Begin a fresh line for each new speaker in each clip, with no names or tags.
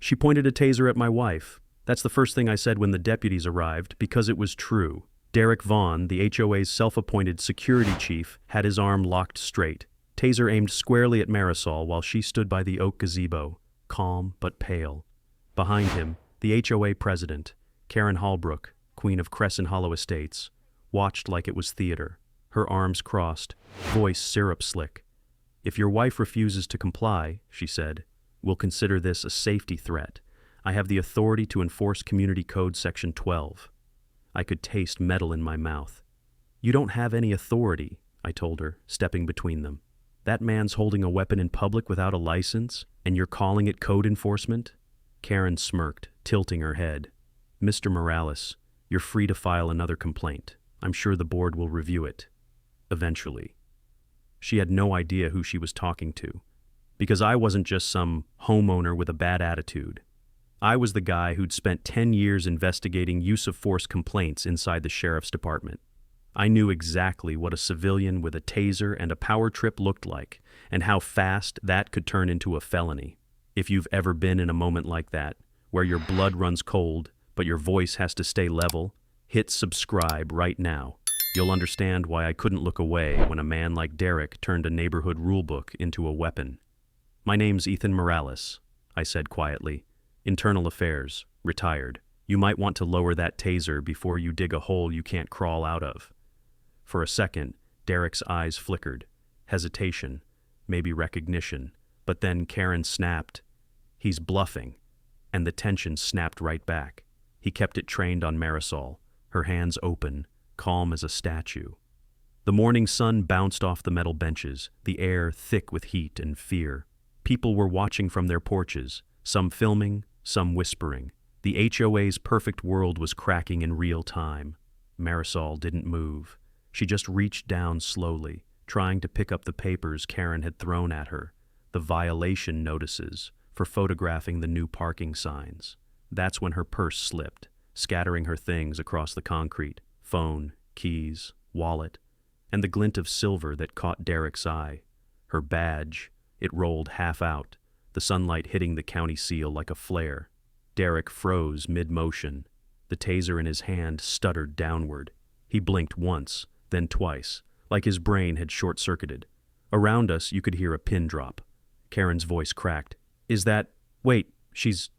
She pointed a taser at my wife. That's the first thing I said when the deputies arrived, because it was true. Derek Vaughn, the HOA's self-appointed security chief, had his arm locked straight. Taser aimed squarely at Marisol while she stood by the oak gazebo, calm but pale. Behind him, the HOA president, Karen Hallbrook, queen of Crescent Hollow Estates, watched like it was theater, her arms crossed, voice syrup-slick. "If your wife refuses to comply," she said, "we'll consider this a safety threat. I have the authority to enforce Community Code Section 12. I could taste metal in my mouth. "You don't have any authority," I told her, stepping between them. "That man's holding a weapon in public without a license, and you're calling it code enforcement?" Karen smirked, tilting her head. "Mr. Morales, you're free to file another complaint. I'm sure the board will review it. Eventually." She had no idea who she was talking to, because I wasn't just some homeowner with a bad attitude. I was the guy who'd spent 10 years investigating use-of-force complaints inside the sheriff's department. I knew exactly what a civilian with a taser and a power trip looked like, and how fast that could turn into a felony. If you've ever been in a moment like that, where your blood runs cold, but your voice has to stay level, hit subscribe right now. You'll understand why I couldn't look away when a man like Derek turned a neighborhood rulebook into a weapon. "My name's Ethan Morales," I said quietly. "Internal Affairs, retired. You might want to lower that taser before you dig a hole you can't crawl out of." For a second, Derek's eyes flickered. Hesitation, maybe recognition. But then Karen snapped. "He's bluffing." And the tension snapped right back. He kept it trained on Marisol, her hands open, calm as a statue. The morning sun bounced off the metal benches, the air thick with heat and fear. People were watching from their porches, some filming, some whispering. The HOA's perfect world was cracking in real time. Marisol didn't move. She just reached down slowly, trying to pick up the papers Karen had thrown at her, the violation notices for photographing the new parking signs. That's when her purse slipped, scattering her things across the concrete: phone, keys, wallet, and the glint of silver that caught Derek's eye. Her badge, it rolled half out, the sunlight hitting the county seal like a flare. Derek froze mid-motion. The taser in his hand stuttered downward. He blinked once, then twice, like his brain had short-circuited. Around us, you could hear a pin drop. Karen's voice cracked. "Is that... Wait, she's..."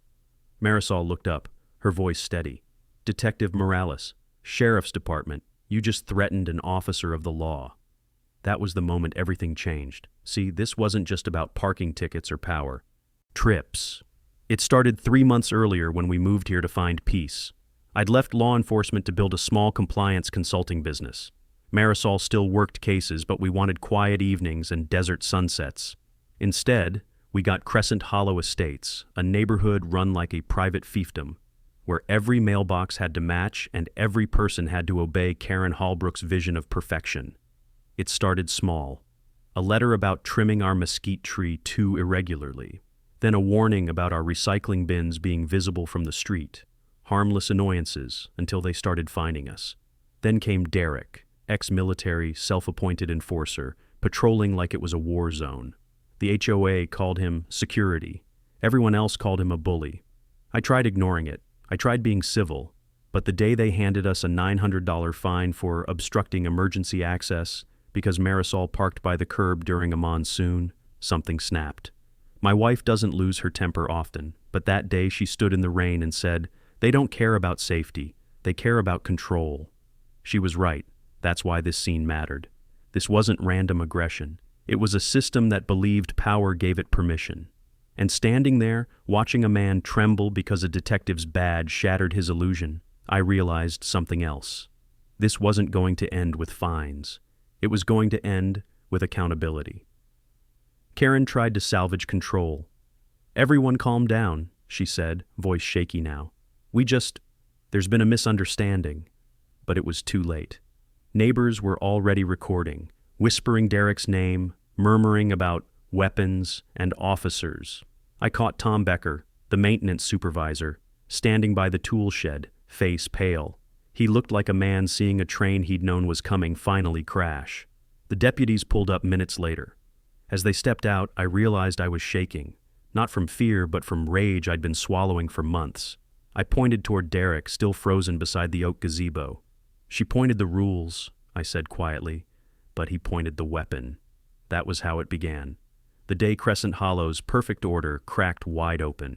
Marisol looked up, her voice steady. "Detective Morales, Sheriff's Department, you just threatened an officer of the law." That was the moment everything changed. See, this wasn't just about parking tickets or power. Trips. It started 3 months earlier when we moved here to find peace. I'd left law enforcement to build a small compliance consulting business. Marisol still worked cases, but we wanted quiet evenings and desert sunsets. Instead, we got Crescent Hollow Estates, a neighborhood run like a private fiefdom, where every mailbox had to match and every person had to obey Karen Hallbrook's vision of perfection. It started small. A letter about trimming our mesquite tree too irregularly. Then a warning about our recycling bins being visible from the street. Harmless annoyances until they started finding us. Then came Derek, ex-military, self-appointed enforcer, patrolling like it was a war zone. The HOA called him security. Everyone else called him a bully. I tried ignoring it. I tried being civil. But the day they handed us a $900 fine for obstructing emergency access because Marisol parked by the curb during a monsoon, something snapped. My wife doesn't lose her temper often, but that day she stood in the rain and said, "They don't care about safety. They care about control." She was right. That's why this scene mattered. This wasn't random aggression. It was a system that believed power gave it permission. And standing there, watching a man tremble because a detective's badge shattered his illusion, I realized something else. This wasn't going to end with fines. It was going to end with accountability. Karen tried to salvage control. "Everyone calm down," she said, voice shaky now. There's been a misunderstanding." But it was too late. Neighbors were already recording, whispering Derek's name, murmuring about weapons and officers. I caught Tom Becker, the maintenance supervisor, standing by the tool shed, face pale. He looked like a man seeing a train he'd known was coming finally crash. The deputies pulled up minutes later. As they stepped out, I realized I was shaking, Not from fear, but from rage I'd been swallowing for months. I pointed toward Derek, still frozen beside the oak gazebo. She pointed the rules, I said quietly, but he pointed the weapon. That was how it began. The day Crescent Hollow's perfect order cracked wide open.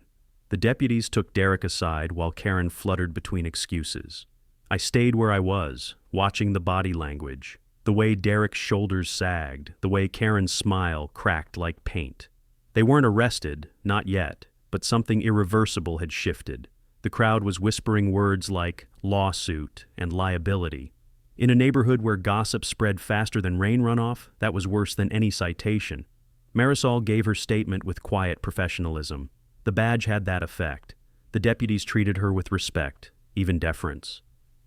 The deputies took Derek aside while Karen fluttered between excuses. I stayed where I was, watching the body language, the way Derek's shoulders sagged, the way Karen's smile cracked like paint. They weren't arrested, not yet, but something irreversible had shifted. The crowd was whispering words like lawsuit and liability. In a neighborhood where gossip spread faster than rain runoff, that was worse than any citation. Marisol gave her statement with quiet professionalism. The badge had that effect. The deputies treated her with respect, even deference.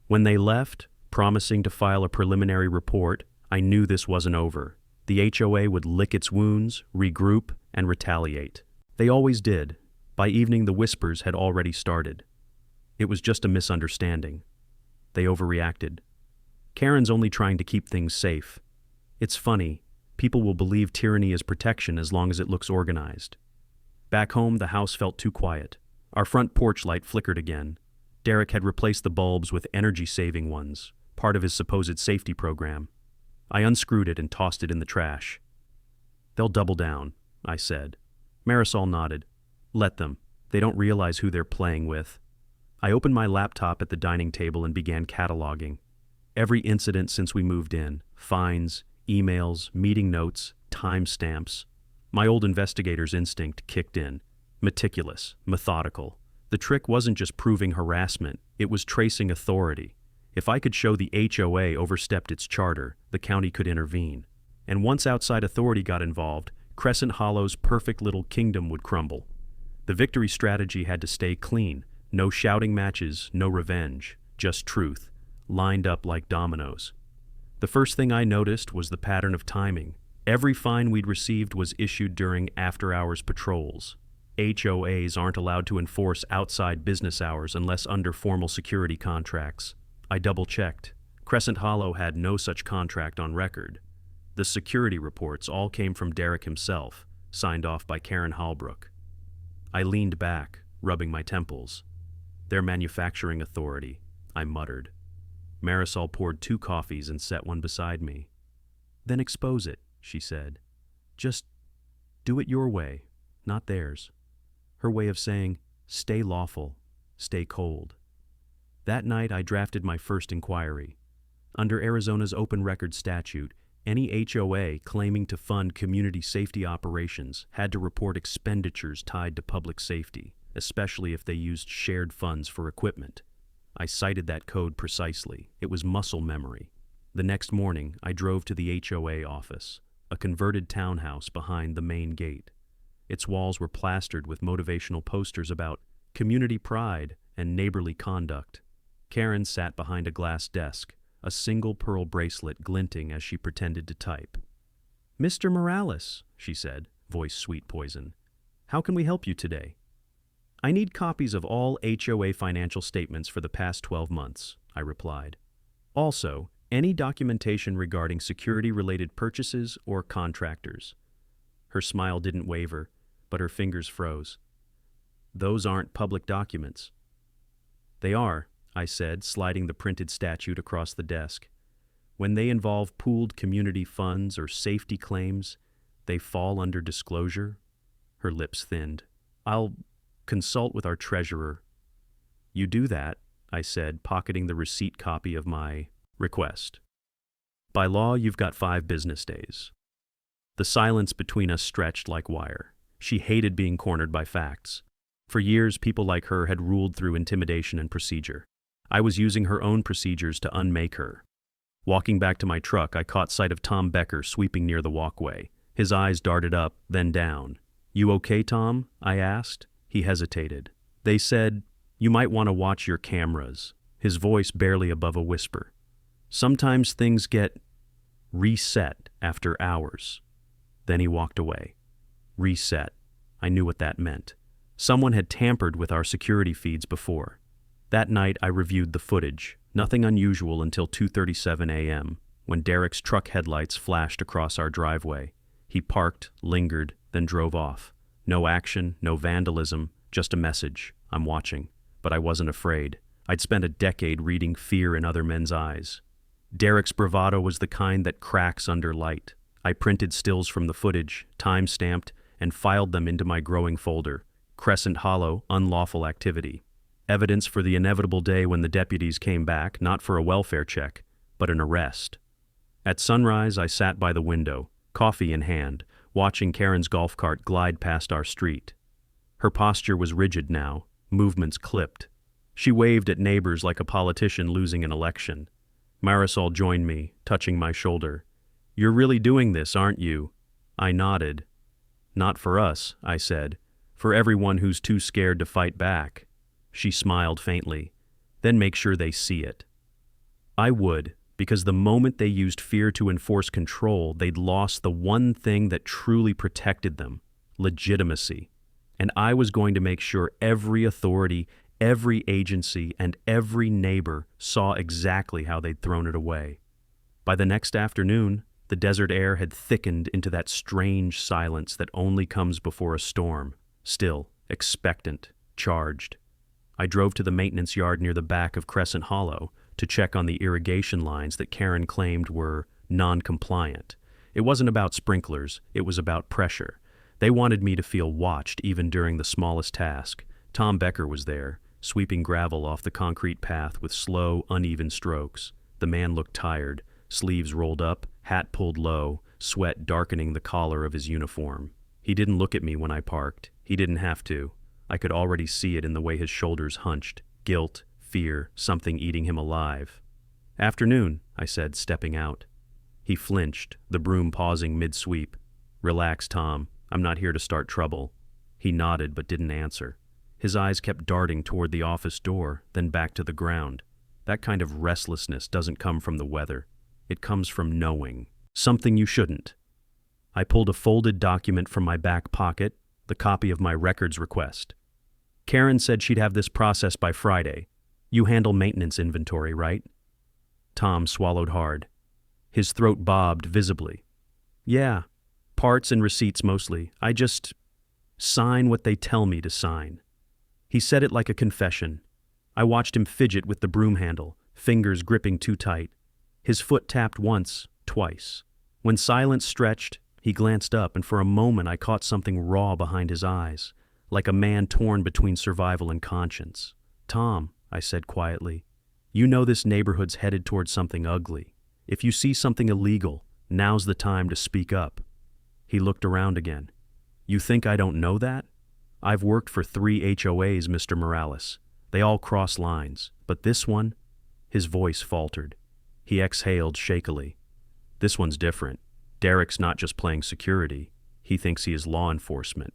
When they left, promising to file a preliminary report, I knew this wasn't over. The HOA would lick its wounds, regroup, and retaliate. They always did. By evening, the whispers had already started. It was just a misunderstanding. They overreacted. Karen's only trying to keep things safe. It's funny. People will believe tyranny is protection as long as it looks organized. Back home, the house felt too quiet. Our front porch light flickered again. Derek had replaced the bulbs with energy-saving ones, part of his supposed safety program. I unscrewed it and tossed it in the trash. "They'll double down," I said. Marisol nodded. "Let them. They don't realize who they're playing with." I opened my laptop at the dining table and began cataloging. Every incident since we moved in, fines, emails, meeting notes, timestamps. My old investigator's instinct kicked in. Meticulous, methodical. The trick wasn't just proving harassment, it was tracing authority. If I could show the HOA overstepped its charter, the county could intervene. And once outside authority got involved, Crescent Hollow's perfect little kingdom would crumble. The victory strategy had to stay clean. No shouting matches, no revenge, just truth, lined up like dominoes. The first thing I noticed was the pattern of timing. Every fine we'd received was issued during after-hours patrols. HOAs aren't allowed to enforce outside business hours unless under formal security contracts. I double-checked. Crescent Hollow had no such contract on record. The security reports all came from Derek himself, signed off by Karen Hallbrook. I leaned back, rubbing my temples. "Their manufacturing authority," I muttered. Marisol poured 2 coffees and set one beside me. "Then expose it," she said. "Just do it your way, not theirs." Her way of saying, stay lawful, stay cold. That night I drafted my first inquiry. Under Arizona's open record statute, any HOA claiming to fund community safety operations had to report expenditures tied to public safety, especially if they used shared funds for equipment. I cited that code precisely. It was muscle memory. The next morning, I drove to the HOA office, a converted townhouse behind the main gate. Its walls were plastered with motivational posters about community pride and neighborly conduct. Karen sat behind a glass desk, a single pearl bracelet glinting as she pretended to type. "Mr. Morales," she said, voice sweet poison. "How can we help you today?" "I need copies of all HOA financial statements for the past 12 months, I replied. "Also, any documentation regarding security-related purchases or contractors." Her smile didn't waver, but her fingers froze. "Those aren't public documents." "They are," I said, sliding the printed statute across the desk. "When they involve pooled community funds or safety claims, they fall under disclosure." Her lips thinned. "I'll consult with our treasurer." "You do that," I said, pocketing the receipt copy of my request. "By law, you've got 5 business days." The silence between us stretched like wire. She hated being cornered by facts. For years, people like her had ruled through intimidation and procedure. I was using her own procedures to unmake her. Walking back to my truck, I caught sight of Tom Becker sweeping near the walkway. His eyes darted up, then down. "You okay, Tom?" I asked. He hesitated. "They said, you might want to watch your cameras." His voice barely above a whisper. "Sometimes things get reset after hours." Then he walked away. Reset. I knew what that meant. Someone had tampered with our security feeds before. That night I reviewed the footage. Nothing unusual until 2:37 a.m., when Derek's truck headlights flashed across our driveway. He parked, lingered, then drove off. No action, no vandalism, just a message. I'm watching. But I wasn't afraid. I'd spent a decade reading fear in other men's eyes. Derek's bravado was the kind that cracks under light. I printed stills from the footage, time-stamped, and filed them into my growing folder. Crescent Hollow, unlawful activity. Evidence for the inevitable day when the deputies came back, not for a welfare check, but an arrest. At sunrise, I sat by the window, coffee in hand, watching Karen's golf cart glide past our street. Her posture was rigid now, movements clipped. She waved at neighbors like a politician losing an election. Marisol joined me, touching my shoulder. "You're really doing this, aren't you?" I nodded. "Not for us," I said. "For everyone who's too scared to fight back." She smiled faintly. "Then make sure they see it." I would, because the moment they used fear to enforce control, they'd lost the one thing that truly protected them, legitimacy. And I was going to make sure every authority, every agency, and every neighbor saw exactly how they'd thrown it away. By the next afternoon, the desert air had thickened into that strange silence that only comes before a storm, still, expectant, charged. I drove to the maintenance yard near the back of Crescent Hollow to check on the irrigation lines that Karen claimed were non-compliant. It wasn't about sprinklers, it was about pressure. They wanted me to feel watched even during the smallest task. Tom Becker was there, sweeping gravel off the concrete path with slow, uneven strokes. The man looked tired, sleeves rolled up, hat pulled low, sweat darkening the collar of his uniform. He didn't look at me when I parked. He didn't have to. I could already see it in the way his shoulders hunched. Guilt, fear, something eating him alive. "Afternoon," I said, stepping out. He flinched, the broom pausing mid-sweep. "Relax, Tom. I'm not here to start trouble." He nodded but didn't answer. His eyes kept darting toward the office door, then back to the ground. That kind of restlessness doesn't come from the weather. It comes from knowing. Something you shouldn't. I pulled a folded document from my back pocket, the copy of my records request. "Karen said she'd have this processed by Friday. You handle maintenance inventory, right?" Tom swallowed hard. His throat bobbed visibly. "Yeah, parts and receipts mostly. I just sign what they tell me to sign." He said it like a confession. I watched him fidget with the broom handle, fingers gripping too tight. His foot tapped once, twice. When silence stretched, he glanced up, and for a moment I caught something raw behind his eyes, like a man torn between survival and conscience. "Tom," I said quietly, "you know this neighborhood's headed towards something ugly. If you see something illegal, now's the time to speak up." He looked around again. "You think I don't know that? I've worked for 3 HOAs, Mr. Morales. They all cross lines, but this one?" His voice faltered. He exhaled shakily. "This one's different. Derek's not just playing security. He thinks he is law enforcement.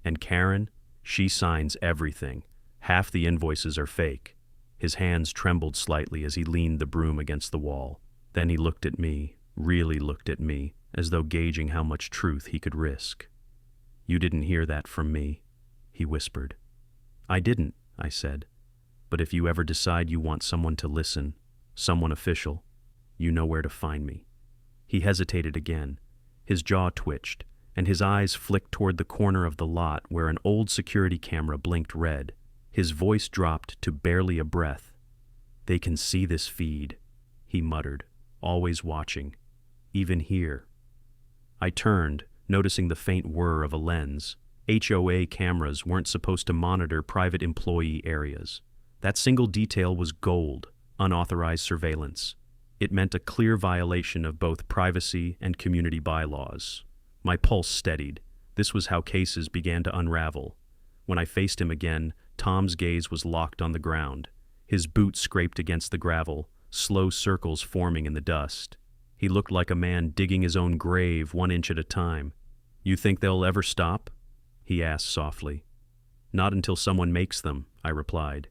And Karen, she signs everything. Half the invoices are fake." His hands trembled slightly as he leaned the broom against the wall. Then he looked at me, really looked at me, as though gauging how much truth he could risk. "You didn't hear that from me," he whispered. "I didn't," I said. "But if you ever decide you want someone to listen, someone official, you know where to find me." He hesitated again. His jaw twitched, and his eyes flicked toward the corner of the lot where an old security camera blinked red. His voice dropped to barely a breath. "They can see this feed," he muttered, always watching, even here. I turned, noticing the faint whir of a lens. HOA cameras weren't supposed to monitor private employee areas. That single detail was gold, unauthorized surveillance. It meant a clear violation of both privacy and community bylaws. My pulse steadied. This was how cases began to unravel. When I faced him again, Tom's gaze was locked on the ground. His boots scraped against the gravel, slow circles forming in the dust. He looked like a man digging his own grave 1 inch at a time. "You think they'll ever stop?" he asked softly. "Not until someone makes them," I replied.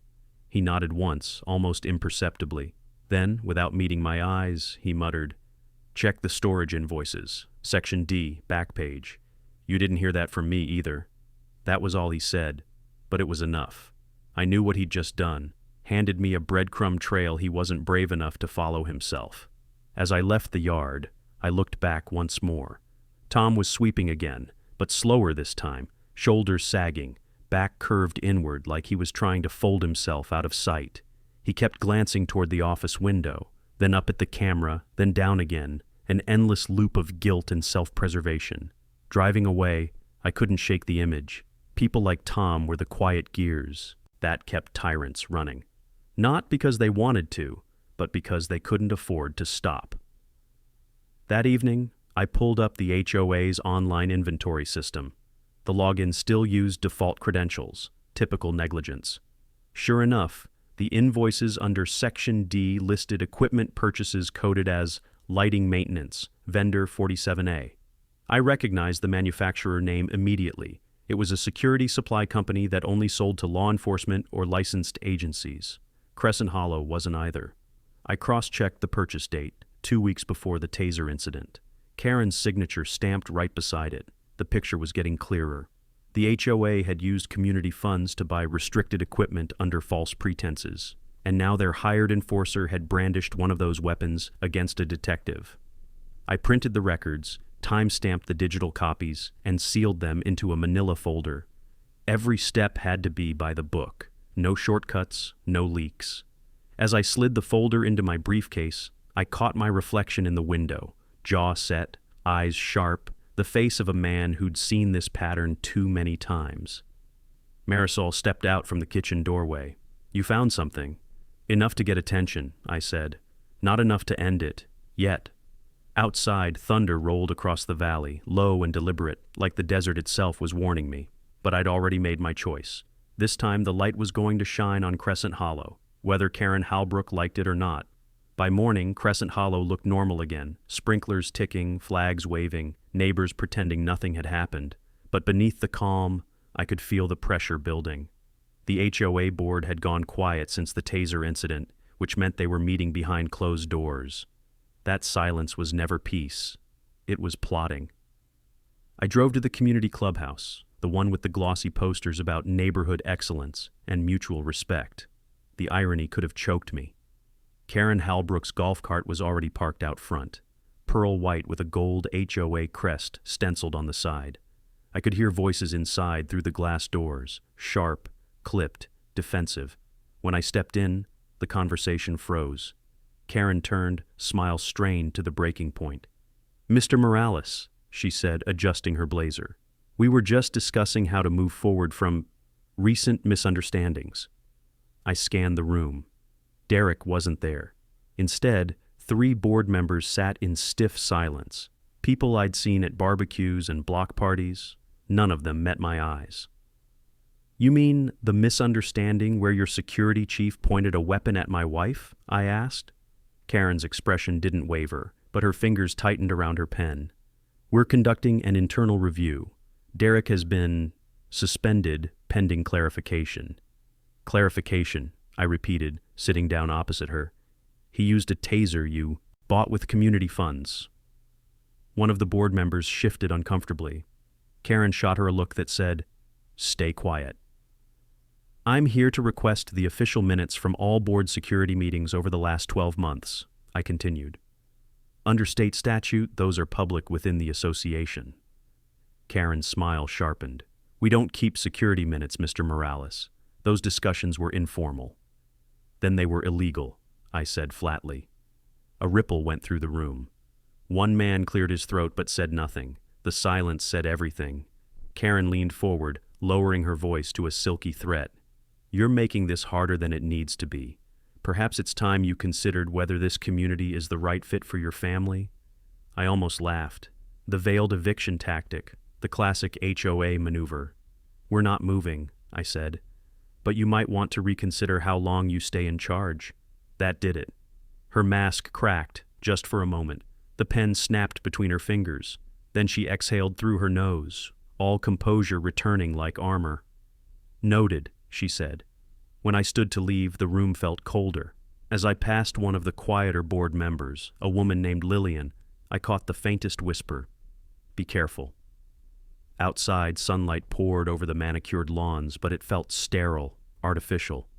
He nodded once, almost imperceptibly. Then, without meeting my eyes, he muttered, "Check the storage invoices. Section D, back page." You didn't hear that from me either. That was all he said, but it was enough. I knew what he'd just done, handed me a breadcrumb trail he wasn't brave enough to follow himself. As I left the yard, I looked back once more. Tom was sweeping again, but slower this time, shoulders sagging, back curved inward like he was trying to fold himself out of sight. He kept glancing toward the office window, then up at the camera, then down again, an endless loop of guilt and self-preservation. Driving away, I couldn't shake the image. People like Tom were the quiet gears that kept tyrants running. Not because they wanted to, but because they couldn't afford to stop. That evening, I pulled up the HOA's online inventory system. The login still used default credentials, typical negligence. Sure enough, the invoices under Section D listed equipment purchases coded as lighting maintenance, vendor 47A. I recognized the manufacturer name immediately. It was a security supply company that only sold to law enforcement or licensed agencies. Crescent Hollow wasn't either. I cross-checked the purchase date, 2 weeks before the Taser incident. Karen's signature stamped right beside it. The picture was getting clearer. The HOA had used community funds to buy restricted equipment under false pretenses, and now their hired enforcer had brandished one of those weapons against a detective. I printed the records, time-stamped the digital copies, and sealed them into a manila folder. Every step had to be by the book. No shortcuts, no leaks. As I slid the folder into my briefcase, I caught my reflection in the window, jaw set, eyes sharp, the face of a man who'd seen this pattern too many times. Marisol stepped out from the kitchen doorway. "You found something." "Enough to get attention," I said. "Not enough to end it. Yet." Outside, thunder rolled across the valley, low and deliberate, like the desert itself was warning me. But I'd already made my choice. This time the light was going to shine on Crescent Hollow, whether Karen Halbrook liked it or not. By morning, Crescent Hollow looked normal again, sprinklers ticking, flags waving, neighbors pretending nothing had happened. But beneath the calm, I could feel the pressure building. The HOA board had gone quiet since the Taser incident, which meant they were meeting behind closed doors. That silence was never peace. It was plotting. I drove to the community clubhouse, the one with the glossy posters about neighborhood excellence and mutual respect. The irony could have choked me. Karen Halbrook's golf cart was already parked out front, pearl white with a gold HOA crest stenciled on the side. I could hear voices inside through the glass doors, sharp, clipped, defensive. When I stepped in, the conversation froze. Karen turned, smile strained to the breaking point. "Mr. Morales," she said, adjusting her blazer. "We were just discussing how to move forward from recent misunderstandings." I scanned the room. Derek wasn't there. Instead, 3 board members sat in stiff silence. People I'd seen at barbecues and block parties. None of them met my eyes. "You mean the misunderstanding where your security chief pointed a weapon at my wife?" I asked. Karen's expression didn't waver, but her fingers tightened around her pen. "We're conducting an internal review. Derek has been suspended pending clarification." "Clarification," I repeated, sitting down opposite her. "He used a taser you bought with community funds." One of the board members shifted uncomfortably. Karen shot her a look that said, "Stay quiet." "I'm here to request the official minutes from all board security meetings over the last 12 months, I continued. "Under state statute, those are public within the association." Karen's smile sharpened. "We don't keep security minutes, Mr. Morales. Those discussions were informal." "Then they were illegal," I said flatly. A ripple went through the room. One man cleared his throat but said nothing. The silence said everything. Karen leaned forward, lowering her voice to a silky threat. "You're making this harder than it needs to be. Perhaps it's time you considered whether this community is the right fit for your family." I almost laughed. The veiled eviction tactic, the classic HOA maneuver. "We're not moving," I said. "But you might want to reconsider how long you stay in charge." That did it. Her mask cracked, just for a moment. The pen snapped between her fingers. Then she exhaled through her nose, all composure returning like armor. "Noted," she said. When I stood to leave, the room felt colder. As I passed one of the quieter board members, a woman named Lillian, I caught the faintest whisper, "Be careful." Outside, sunlight poured over the manicured lawns, but it felt sterile, artificial.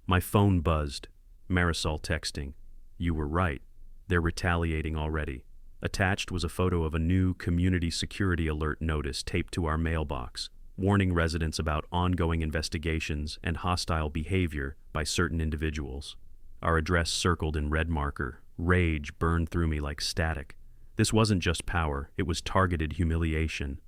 My phone buzzed. Marisol texting. "You were right. They're retaliating already." Attached was a photo of a new community security alert notice taped to our mailbox. warning residents about ongoing investigations and hostile behavior by certain individuals. Our address circled in red marker. Rage burned through me like static. This wasn't just power, it was targeted humiliation.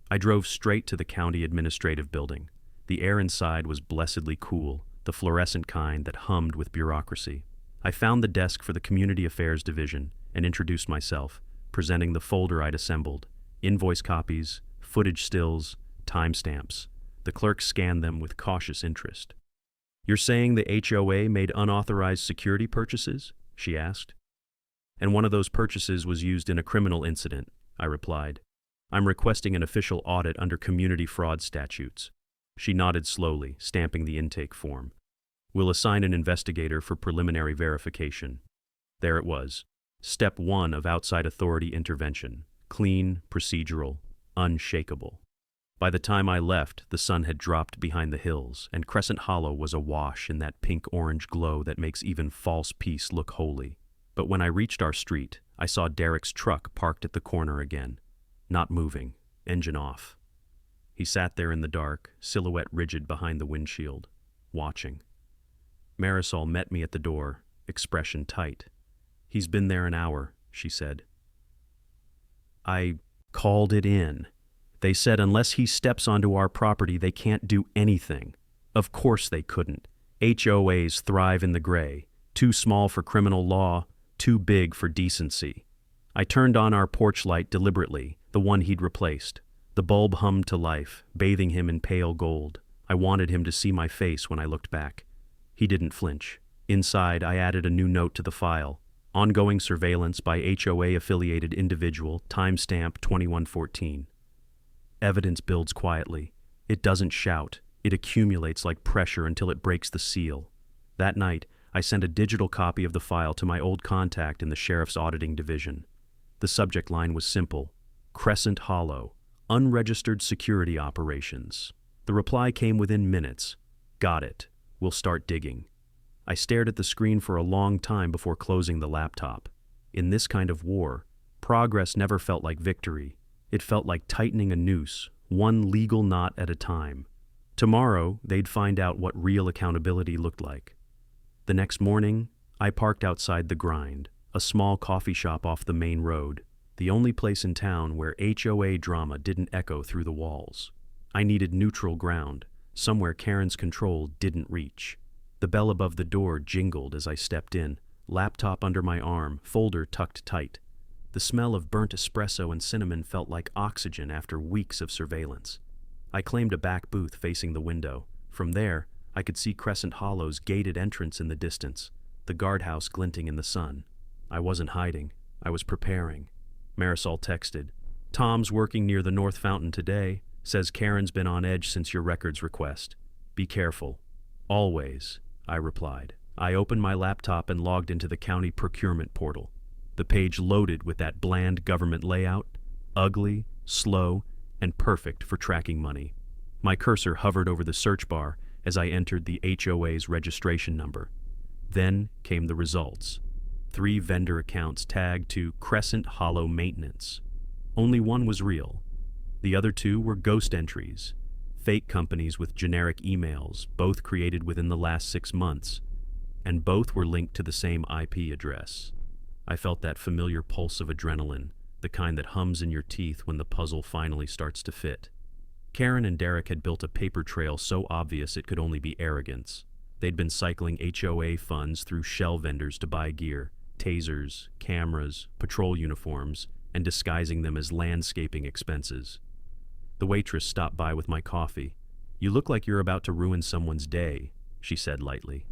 I drove straight to the county administrative building. The air inside was blessedly cool, the fluorescent kind that hummed with bureaucracy. I found the desk for the Community Affairs Division and introduced myself, presenting the folder I'd assembled: invoice copies, footage stills, timestamps. The clerk scanned them with cautious interest. "You're saying the HOA made unauthorized security purchases?" she asked. "And one of those purchases was used in a criminal incident," I replied. "I'm requesting an official audit under community fraud statutes." She nodded slowly, stamping the intake form. "We'll assign an investigator for preliminary verification." There it was. Step 1 of outside authority intervention. Clean, procedural, unshakable. By the time I left, the sun had dropped behind the hills, and Crescent Hollow was awash in that pink-orange glow that makes even false peace look holy. But when I reached our street, I saw Derek's truck parked at the corner again. Not moving, engine off. He sat there in the dark, silhouette rigid behind the windshield, watching. Marisol met me at the door, expression tight. "He's been there an hour," she said. "I called it in. They said unless he steps onto our property, they can't do anything." Of course they couldn't. HOAs thrive in the gray. Too small for criminal law, too big for decency. I turned on our porch light deliberately, the one he'd replaced. The bulb hummed to life, bathing him in pale gold. I wanted him to see my face when I looked back. He didn't flinch. Inside, I added a new note to the file. Ongoing surveillance by HOA-affiliated individual, timestamp 2114. Evidence builds quietly. It doesn't shout. It accumulates like pressure until it breaks the seal. That night, I sent a digital copy of the file to my old contact in the sheriff's auditing division. The subject line was simple: Crescent Hollow, unregistered security operations. The reply came within minutes. "Got it. We'll start digging." I stared at the screen for a long time before closing the laptop. In this kind of war, progress never felt like victory. It felt like tightening a noose, one legal knot at a time. Tomorrow, they'd find out what real accountability looked like. The next morning, I parked outside The Grind, a small coffee shop off the main road, the only place in town where HOA drama didn't echo through the walls. I needed neutral ground, somewhere Karen's control didn't reach. The bell above the door jingled as I stepped in, laptop under my arm, folder tucked tight. The smell of burnt espresso and cinnamon felt like oxygen after weeks of surveillance. I claimed a back booth facing the window. From there, I could see Crescent Hollow's gated entrance in the distance, the guardhouse glinting in the sun. I wasn't hiding. I was preparing. Marisol texted, "Tom's working near the North Fountain today. Says Karen's been on edge since your records request. Be careful." "Always," I replied. I opened my laptop and logged into the county procurement portal. The page loaded with that bland government layout, ugly, slow, and perfect for tracking money. My cursor hovered over the search bar as I entered the HOA's registration number. Then came the results. 3 vendor accounts tagged to Crescent Hollow Maintenance. Only one was real. The other 2 were ghost entries, fake companies with generic emails, both created within the last 6 months, and both were linked to the same IP address. I felt that familiar pulse of adrenaline, the kind that hums in your teeth when the puzzle finally starts to fit. Karen and Derek had built a paper trail so obvious it could only be arrogance. They'd been cycling HOA funds through shell vendors to buy gear, tasers, cameras, patrol uniforms, and disguising them as landscaping expenses. The waitress stopped by with my coffee. "You look like you're about to ruin someone's day," she said lightly.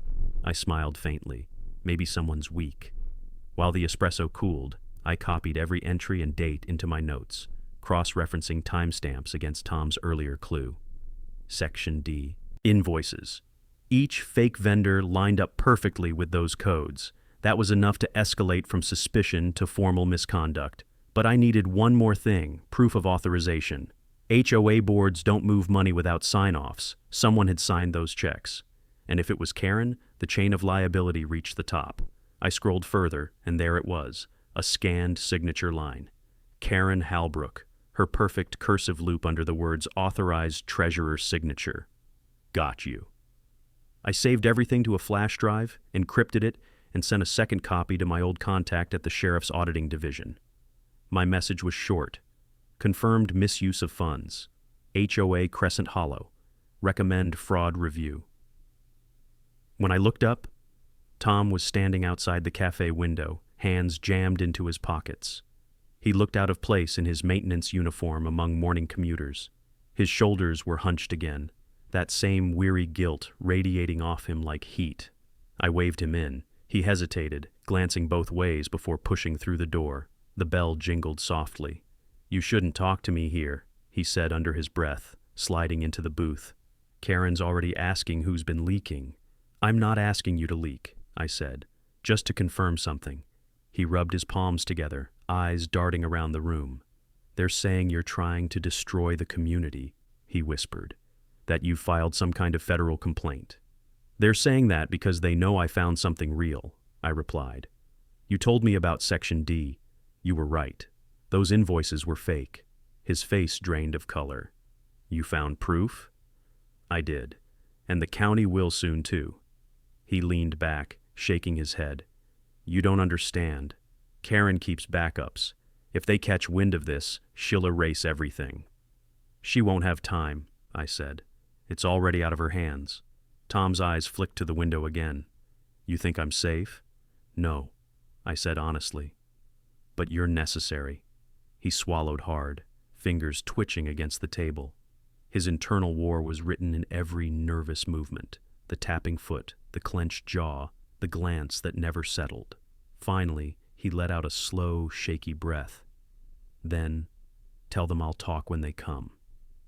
I smiled faintly. Maybe someone's week. While the espresso cooled, I copied every entry and date into my notes, cross-referencing timestamps against Tom's earlier clue. Section D. Invoices. Each fake vendor lined up perfectly with those codes. That was enough to escalate from suspicion to formal misconduct. But I needed one more thing: proof of authorization. HOA boards don't move money without sign-offs. Someone had signed those checks. And if it was Karen, the chain of liability reached the top. I scrolled further, and there it was, a scanned signature line. Karen Halbrook, her perfect cursive loop under the words authorized treasurer signature. Got you. I saved everything to a flash drive, encrypted it, and sent a second copy to my old contact at the sheriff's auditing division. My message was short. Confirmed misuse of funds. HOA Crescent Hollow. Recommend fraud review. When I looked up, Tom was standing outside the cafe window, hands jammed into his pockets. He looked out of place in his maintenance uniform among morning commuters. His shoulders were hunched again, that same weary guilt radiating off him like heat. I waved him in. He hesitated, glancing both ways before pushing through the door. The bell jingled softly. "You shouldn't talk to me here," he said under his breath, sliding into the booth. "Karen's already asking who's been leaking." "I'm not asking you to leak," I said, "just to confirm something." He rubbed his palms together, eyes darting around the room. "They're saying you're trying to destroy the community," he whispered, "that you filed some kind of federal complaint." "They're saying that because they know I found something real," I replied. "You told me about Section D. You were right. Those invoices were fake." His face drained of color. "You found proof?" "I did. And the county will soon too." He leaned back, shaking his head. "You don't understand. Karen keeps backups. If they catch wind of this, she'll erase everything." "She won't have time," I said. "It's already out of her hands." Tom's eyes flicked to the window again. "You think I'm safe?" "No," I said honestly. "But you're necessary." He swallowed hard, fingers twitching against the table. His internal war was written in every nervous movement, the tapping foot, the clenched jaw, the glance that never settled. Finally, he let out a slow, shaky breath. "Then, tell them I'll talk when they come."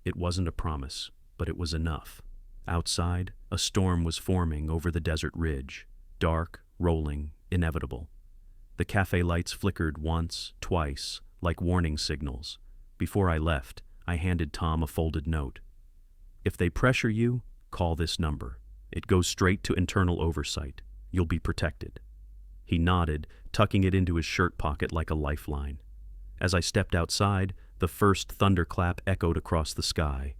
It wasn't a promise, but it was enough. Outside, a storm was forming over the desert ridge, dark, rolling, inevitable. The cafe lights flickered once, twice, like warning signals. Before I left, I handed Tom a folded note. "If they pressure you, call this number. It goes straight to internal oversight. You'll be protected." He nodded, tucking it into his shirt pocket like a lifeline. As I stepped outside, the first thunderclap echoed across the sky.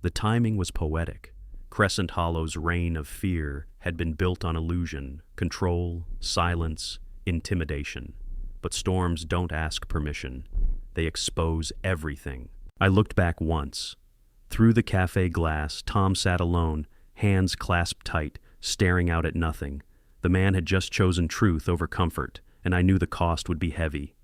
The timing was poetic. Crescent Hollow's reign of fear had been built on illusion, control, silence, intimidation. But storms don't ask permission. They expose everything. I looked back once. Through the cafe glass, Tom sat alone, hands clasped tight, staring out at nothing. The man had just chosen truth over comfort, and I knew the cost would be heavy.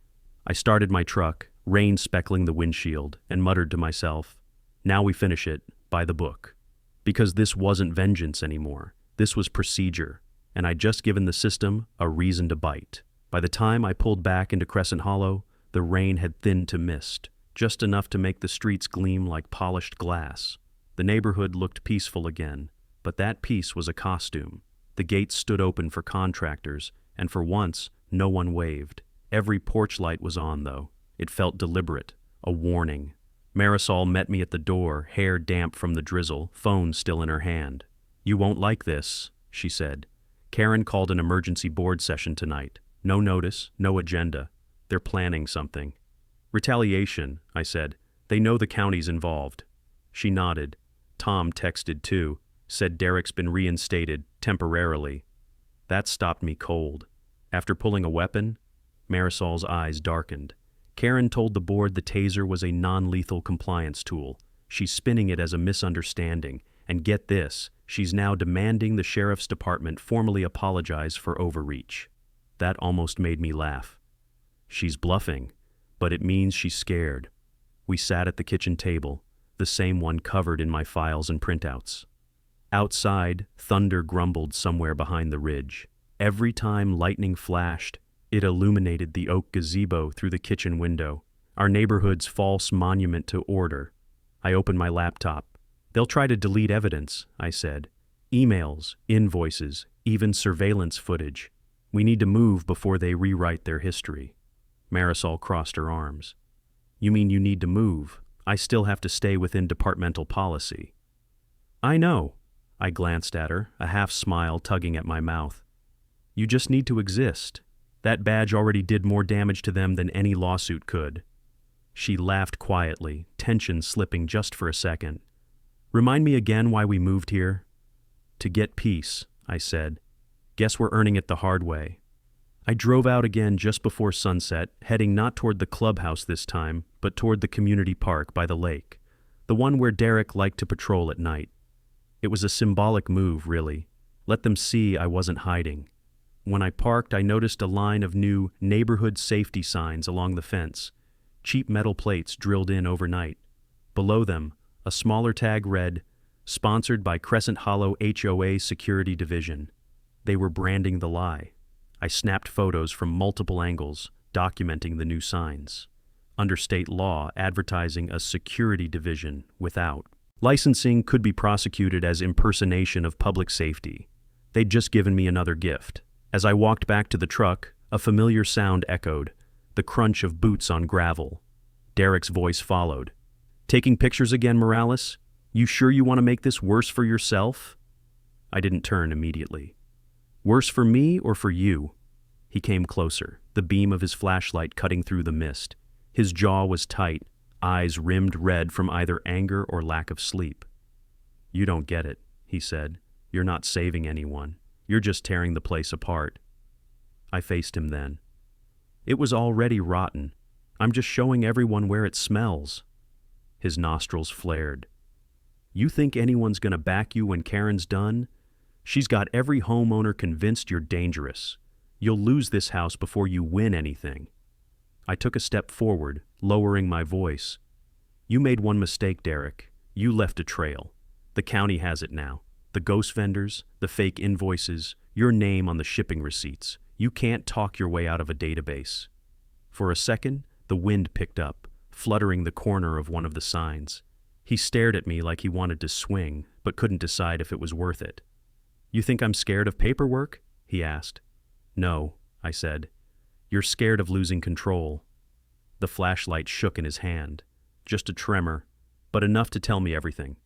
I started my truck, rain speckling the windshield, and muttered to myself, "Now we finish it, by the book." Because this wasn't vengeance anymore. This was procedure, and I'd just given the system a reason to bite. By the time I pulled back into Crescent Hollow, the rain had thinned to mist, just enough to make the streets gleam like polished glass. The neighborhood looked peaceful again, but that peace was a costume. The gates stood open for contractors, and for once, no one waved. Every porch light was on, though. It felt deliberate, a warning. Marisol met me at the door, hair damp from the drizzle, phone still in her hand. "You won't like this," she said. "Karen called an emergency board session tonight. No notice, no agenda. They're planning something." "Retaliation," I said. "They know the county's involved." She nodded. Tom texted too, said Derek's been reinstated, temporarily. That stopped me cold. After pulling a weapon, Marisol's eyes darkened. Karen told the board the taser was a non-lethal compliance tool. She's spinning it as a misunderstanding. And get this, she's now demanding the sheriff's department formally apologize for overreach. That almost made me laugh. She's bluffing, but it means she's scared. We sat at the kitchen table, the same one covered in my files and printouts. Outside, thunder grumbled somewhere behind the ridge. Every time lightning flashed, it illuminated the oak gazebo through the kitchen window, our neighborhood's false monument to order. I opened my laptop. "They'll try to delete evidence," I said. "Emails, invoices, even surveillance footage. We need to move before they rewrite their history." Marisol crossed her arms. "You mean you need to move? I still have to stay within departmental policy." "I know." I glanced at her, a half smile tugging at my mouth. "You just need to exist. That badge already did more damage to them than any lawsuit could." She laughed quietly, tension slipping just for a second. Remind me again why we moved here? To get peace, I said. Guess we're earning it the hard way. I drove out again just before sunset, heading not toward the clubhouse this time, but toward the community park by the lake, the one where Derek liked to patrol at night. It was a symbolic move, really. Let them see I wasn't hiding. When I parked, I noticed a line of new neighborhood safety signs along the fence, cheap metal plates drilled in overnight. Below them, a smaller tag read, "Sponsored by Crescent Hollow HOA Security Division." They were branding the lie. I snapped photos from multiple angles, documenting the new signs. Under state law, advertising a security division without licensing could be prosecuted as impersonation of public safety. They'd just given me another gift. As I walked back to the truck, a familiar sound echoed, the crunch of boots on gravel. Derek's voice followed. "Taking pictures again, Morales? You sure you want to make this worse for yourself?" I didn't turn immediately. "Worse for me or for you?" He came closer, the beam of his flashlight cutting through the mist. His jaw was tight, eyes rimmed red from either anger or lack of sleep. "You don't get it," he said. "You're not saving anyone. You're just tearing the place apart." I faced him then. "It was already rotten. I'm just showing everyone where it smells." His nostrils flared. "You think anyone's gonna back you when Karen's done? She's got every homeowner convinced you're dangerous. You'll lose this house before you win anything." I took a step forward, lowering my voice. "You made one mistake, Derek. You left a trail. The county has it now. The ghost vendors, the fake invoices, your name on the shipping receipts. You can't talk your way out of a database." For a second, the wind picked up, fluttering the corner of one of the signs. He stared at me like he wanted to swing, but couldn't decide if it was worth it. "You think I'm scared of paperwork?" he asked. "No," I said. "You're scared of losing control." The flashlight shook in his hand. Just a tremor, but enough to tell me everything.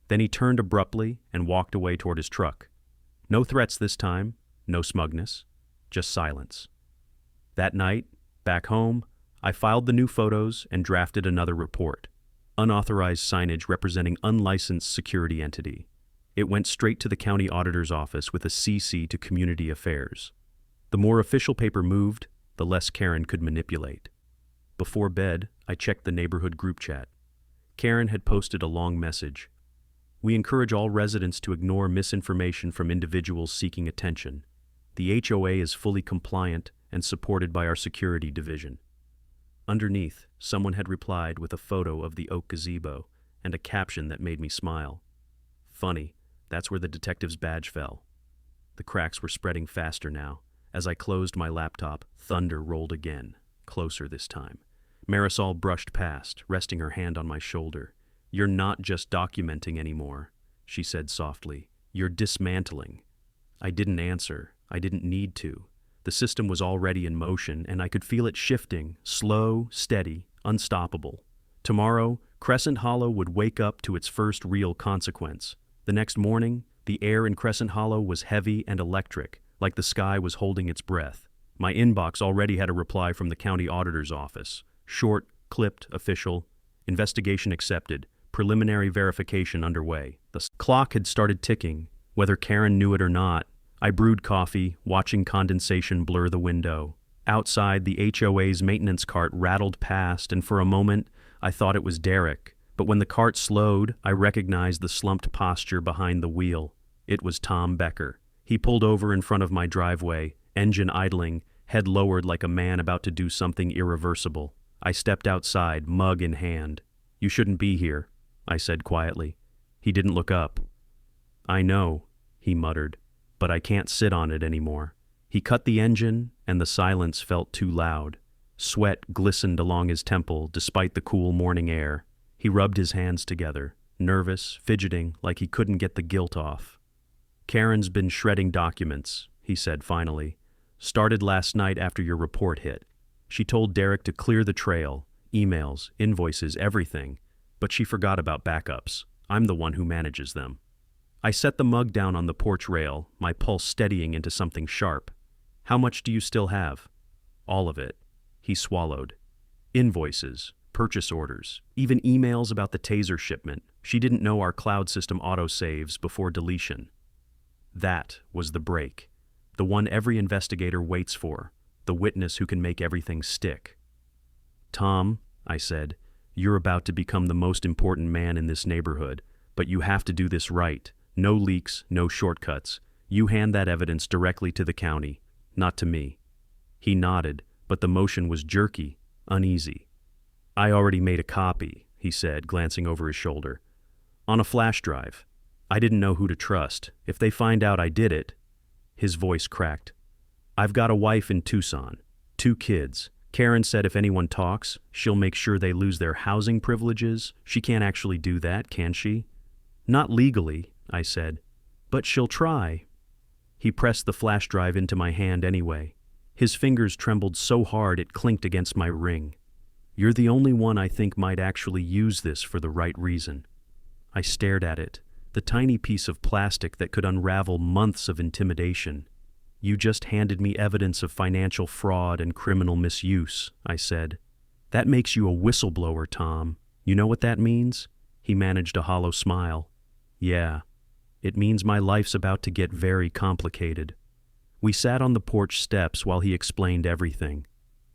Then he turned abruptly and walked away toward his truck. No threats this time, no smugness, just silence. That night, back home, I filed the new photos and drafted another report. Unauthorized signage representing unlicensed security entity. It went straight to the county auditor's office with a CC to community affairs. The more official paper moved, the less Karen could manipulate. Before bed, I checked the neighborhood group chat. Karen had posted a long message. "We encourage all residents to ignore misinformation from individuals seeking attention. The HOA is fully compliant and supported by our security division." Underneath, someone had replied with a photo of the oak gazebo and a caption that made me smile. Funny, that's where the detective's badge fell. The cracks were spreading faster now. As I closed my laptop, thunder rolled again, closer this time. Marisol brushed past, resting her hand on my shoulder. "You're not just documenting anymore," she said softly. "You're dismantling." I didn't answer. I didn't need to. The system was already in motion, and I could feel it shifting, slow, steady, unstoppable. Tomorrow, Crescent Hollow would wake up to its first real consequence. The next morning, the air in Crescent Hollow was heavy and electric, like the sky was holding its breath. My inbox already had a reply from the county auditor's office. Short, clipped, official. Investigation accepted. Preliminary verification underway. The clock had started ticking, whether Karen knew it or not. I brewed coffee, watching condensation blur the window. Outside, the HOA's maintenance cart rattled past, and for a moment, I thought it was Derek. But when the cart slowed, I recognized the slumped posture behind the wheel. It was Tom Becker. He pulled over in front of my driveway, engine idling, head lowered like a man about to do something irreversible. I stepped outside, mug in hand. "You shouldn't be here," I said quietly. He didn't look up. "I know," he muttered, "but I can't sit on it anymore." He cut the engine, and the silence felt too loud. Sweat glistened along his temple despite the cool morning air. He rubbed his hands together, nervous, fidgeting like he couldn't get the guilt off. "Karen's been shredding documents," he said finally. "Started last night after your report hit. She told Derek to clear the trail, emails, invoices, everything, but she forgot about backups. I'm the one who manages them." I set the mug down on the porch rail, my pulse steadying into something sharp. "How much do you still have?" "All of it." He swallowed. "Invoices, purchase orders, even emails about the Taser shipment. She didn't know our cloud system auto-saves before deletion. That was the break. The one every investigator waits for, the witness who can make everything stick. "Tom," I said, "you're about to become the most important man in this neighborhood, but you have to do this right. No leaks, no shortcuts. You hand that evidence directly to the county, not to me." He nodded, but the motion was jerky, uneasy. "I already made a copy," he said, glancing over his shoulder. "On a flash drive. I didn't know who to trust. If they find out I did it..." His voice cracked. "I've got a wife in Tucson, 2 kids. Karen said if anyone talks, she'll make sure they lose their housing privileges. She can't actually do that, can she?" "Not legally," I said, "but she'll try." He pressed the flash drive into my hand anyway. His fingers trembled so hard it clinked against my ring. "You're the only one I think might actually use this for the right reason." I stared at it, the tiny piece of plastic that could unravel months of intimidation. "You just handed me evidence of financial fraud and criminal misuse," I said. "That makes you a whistleblower, Tom. You know what that means?" He managed a hollow smile. "Yeah. It means my life's about to get very complicated." We sat on the porch steps while he explained everything.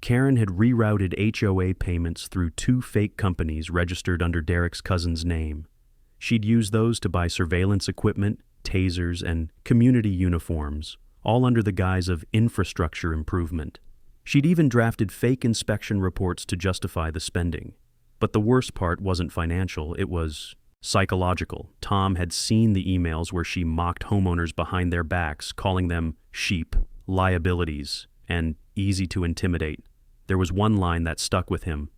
Karen had rerouted HOA payments through 2 fake companies registered under Derek's cousin's name. She'd used those to buy surveillance equipment, tasers, and community uniforms, all under the guise of infrastructure improvement. She'd even drafted fake inspection reports to justify the spending. But the worst part wasn't financial, it was psychological. Tom had seen the emails where she mocked homeowners behind their backs, calling them sheep, liabilities, and easy to intimidate. There was one line that stuck with him: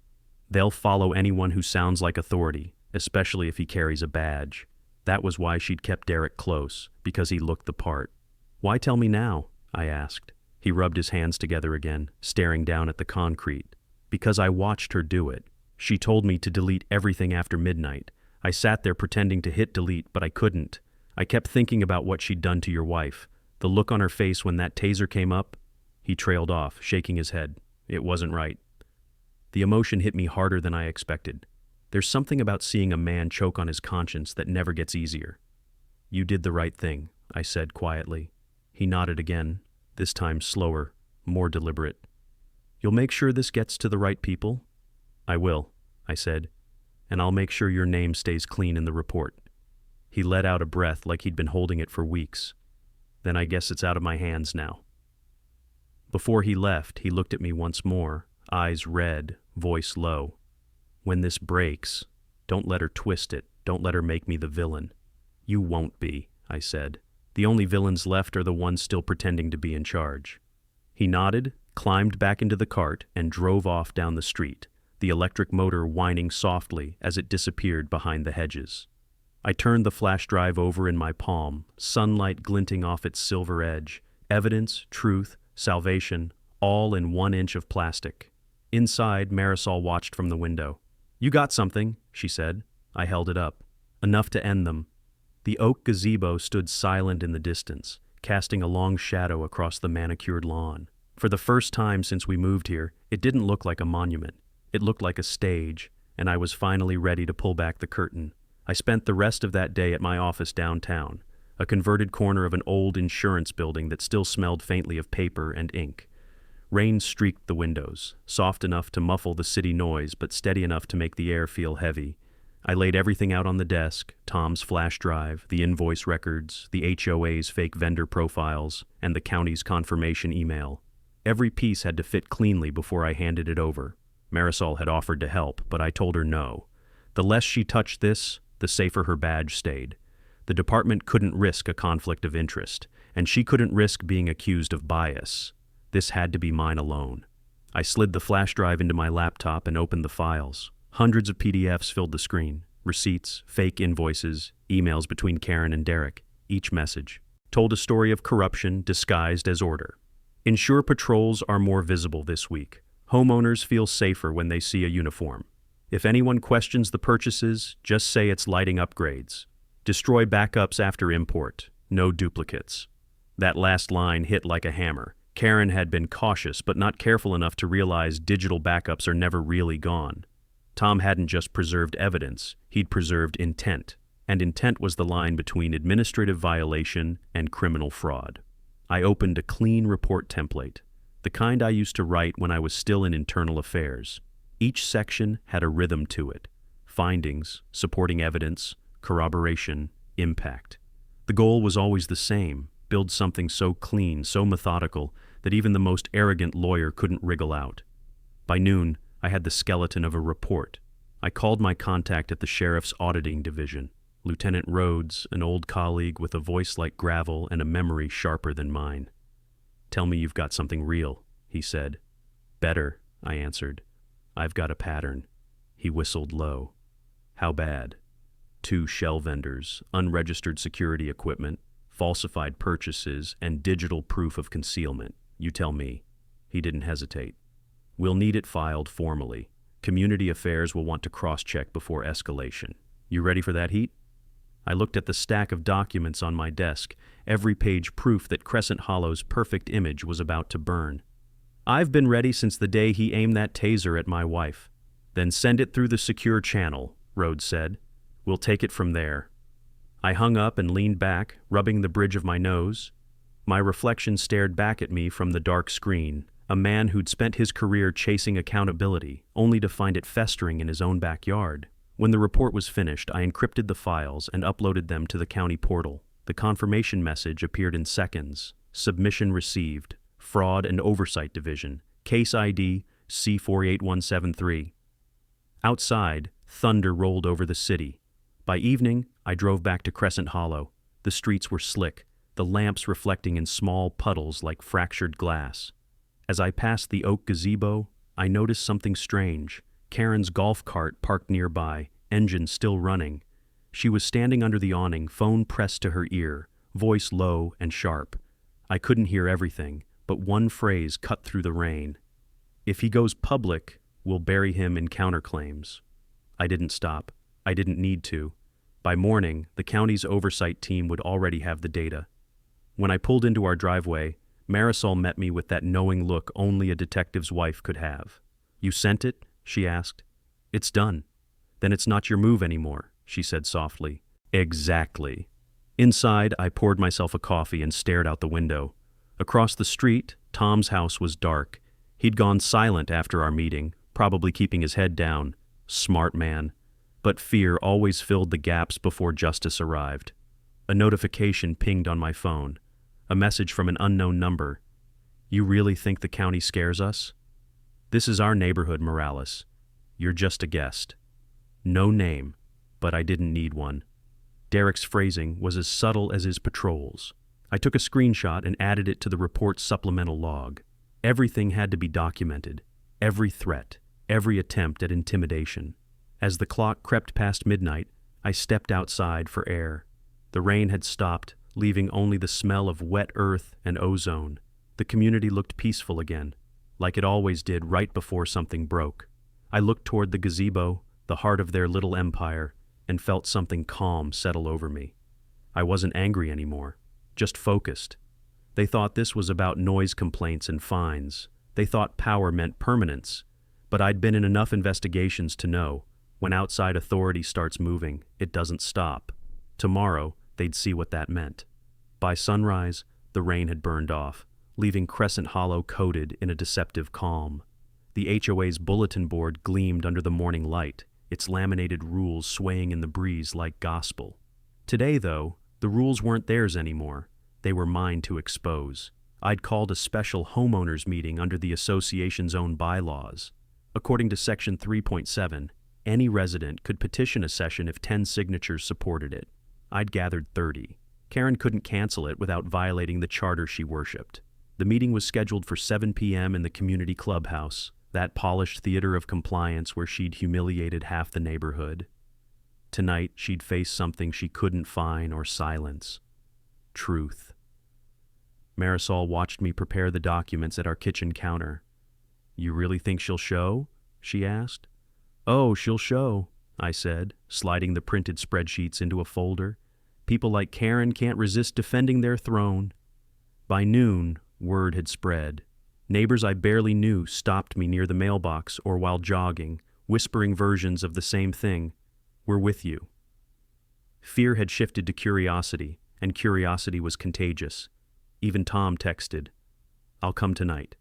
"They'll follow anyone who sounds like authority, especially if he carries a badge." That was why she'd kept Derek close, because he looked the part. "Why tell me now?" I asked. He rubbed his hands together again, staring down at the concrete. "Because I watched her do it. She told me to delete everything after midnight. I sat there pretending to hit delete, but I couldn't. I kept thinking about what she'd done to your wife. The look on her face when that taser came up..." He trailed off, shaking his head. It wasn't right. The emotion hit me harder than I expected. There's something about seeing a man choke on his conscience that never gets easier. "You did the right thing," I said quietly. He nodded again, this time slower, more deliberate. "You'll make sure this gets to the right people?" "I will," I said, "and I'll make sure your name stays clean in the report." He let out a breath like he'd been holding it for weeks. "Then I guess it's out of my hands now." Before he left, he looked at me once more, eyes red, voice low. "When this breaks, don't let her twist it. Don't let her make me the villain." "You won't be," I said. "The only villains left are the ones still pretending to be in charge." He nodded, climbed back into the cart, and drove off down the street, the electric motor whining softly as it disappeared behind the hedges. I turned the flash drive over in my palm, sunlight glinting off its silver edge. Evidence, truth, salvation, all in 1 inch of plastic. Inside, Marisol watched from the window. "You got something," she said. I held it up. Enough to end them. The oak gazebo stood silent in the distance, casting a long shadow across the manicured lawn. For the first time since we moved here, it didn't look like a monument. It looked like a stage, and I was finally ready to pull back the curtain. I spent the rest of that day at my office downtown, a converted corner of an old insurance building that still smelled faintly of paper and ink. Rain streaked the windows, soft enough to muffle the city noise but steady enough to make the air feel heavy. I laid everything out on the desk: Tom's flash drive, the invoice records, the HOA's fake vendor profiles, and the county's confirmation email. Every piece had to fit cleanly before I handed it over. Marisol had offered to help, but I told her no. The less she touched this, the safer her badge stayed. The department couldn't risk a conflict of interest, and she couldn't risk being accused of bias. This had to be mine alone. I slid the flash drive into my laptop and opened the files. Hundreds of PDFs filled the screen. Receipts, fake invoices, emails between Karen and Derek. Each message told a story of corruption disguised as order. Ensure patrols are more visible this week. Homeowners feel safer when they see a uniform. If anyone questions the purchases, just say it's lighting upgrades. Destroy backups after import. No duplicates. That last line hit like a hammer. Karen had been cautious but not careful enough to realize digital backups are never really gone. Tom hadn't just preserved evidence, he'd preserved intent. And intent was the line between administrative violation and criminal fraud. I opened a clean report template, the kind I used to write when I was still in internal affairs. Each section had a rhythm to it: findings, supporting evidence, corroboration, impact. The goal was always the same: build something so clean, so methodical, that even the most arrogant lawyer couldn't wriggle out. By noon, I had the skeleton of a report. I called my contact at the sheriff's auditing division, Lieutenant Rhodes, an old colleague with a voice like gravel and a memory sharper than mine. "Tell me you've got something real," he said. "Better," I answered. "I've got a pattern." He whistled low. "How bad?" "2 shell vendors, unregistered security equipment, falsified purchases, and digital proof of concealment. You tell me." He didn't hesitate. "We'll need it filed formally. Community Affairs will want to cross-check before escalation. You ready for that heat?" I looked at the stack of documents on my desk, every page proof that Crescent Hollow's perfect image was about to burn. "I've been ready since the day he aimed that taser at my wife." "Then send it through the secure channel," Rhodes said. "We'll take it from there." I hung up and leaned back, rubbing the bridge of my nose. My reflection stared back at me from the dark screen, a man who'd spent his career chasing accountability, only to find it festering in his own backyard. When the report was finished, I encrypted the files and uploaded them to the county portal. The confirmation message appeared in seconds. "Submission received. Fraud and Oversight Division. Case ID C48173. Outside, thunder rolled over the city. By evening, I drove back to Crescent Hollow. The streets were slick, the lamps reflecting in small puddles like fractured glass. As I passed the oak gazebo, I noticed something strange. Karen's golf cart parked nearby, engine still running. She was standing under the awning, phone pressed to her ear, voice low and sharp. I couldn't hear everything, but one phrase cut through the rain. "If he goes public, we'll bury him in counterclaims." I didn't stop. I didn't need to. By morning, the county's oversight team would already have the data. When I pulled into our driveway, Marisol met me with that knowing look only a detective's wife could have. "You sent it?" she asked. "It's done." "Then it's not your move anymore," she said softly. "Exactly." Inside, I poured myself a coffee and stared out the window. Across the street, Tom's house was dark. He'd gone silent after our meeting, probably keeping his head down. Smart man. But fear always filled the gaps before justice arrived. A notification pinged on my phone. A message from an unknown number. "You really think the county scares us? This is our neighborhood, Morales. You're just a guest." No name, but I didn't need one. Derek's phrasing was as subtle as his patrols. I took a screenshot and added it to the report's supplemental log. Everything had to be documented. Every threat, every attempt at intimidation. As the clock crept past midnight, I stepped outside for air. The rain had stopped, leaving only the smell of wet earth and ozone. The community looked peaceful again, like it always did right before something broke. I looked toward the gazebo, the heart of their little empire, and felt something calm settle over me. I wasn't angry anymore, just focused. They thought this was about noise complaints and fines. They thought power meant permanence. But I'd been in enough investigations to know, when outside authority starts moving, it doesn't stop. Tomorrow, they'd see what that meant. By sunrise, the rain had burned off, leaving Crescent Hollow coated in a deceptive calm. The HOA's bulletin board gleamed under the morning light, its laminated rules swaying in the breeze like gospel. Today, though, the rules weren't theirs anymore. They were mine to expose. I'd called a special homeowners meeting under the association's own bylaws. According to Section 3.7, any resident could petition a session if 10 signatures supported it. I'd gathered 30. Karen couldn't cancel it without violating the charter she worshipped. The meeting was scheduled for 7 p.m. in the community clubhouse, that polished theater of compliance where she'd humiliated half the neighborhood. Tonight, she'd face something she couldn't fine or silence. Truth. Marisol watched me prepare the documents at our kitchen counter. "You really think she'll show?" she asked. "Oh, she'll show," I said, sliding the printed spreadsheets into a folder. "People like Karen can't resist defending their throne." By noon, word had spread. Neighbors I barely knew stopped me near the mailbox or while jogging, whispering versions of the same thing. We're with you. Fear had shifted to curiosity, and curiosity was contagious. Even Tom texted, "I'll come tonight.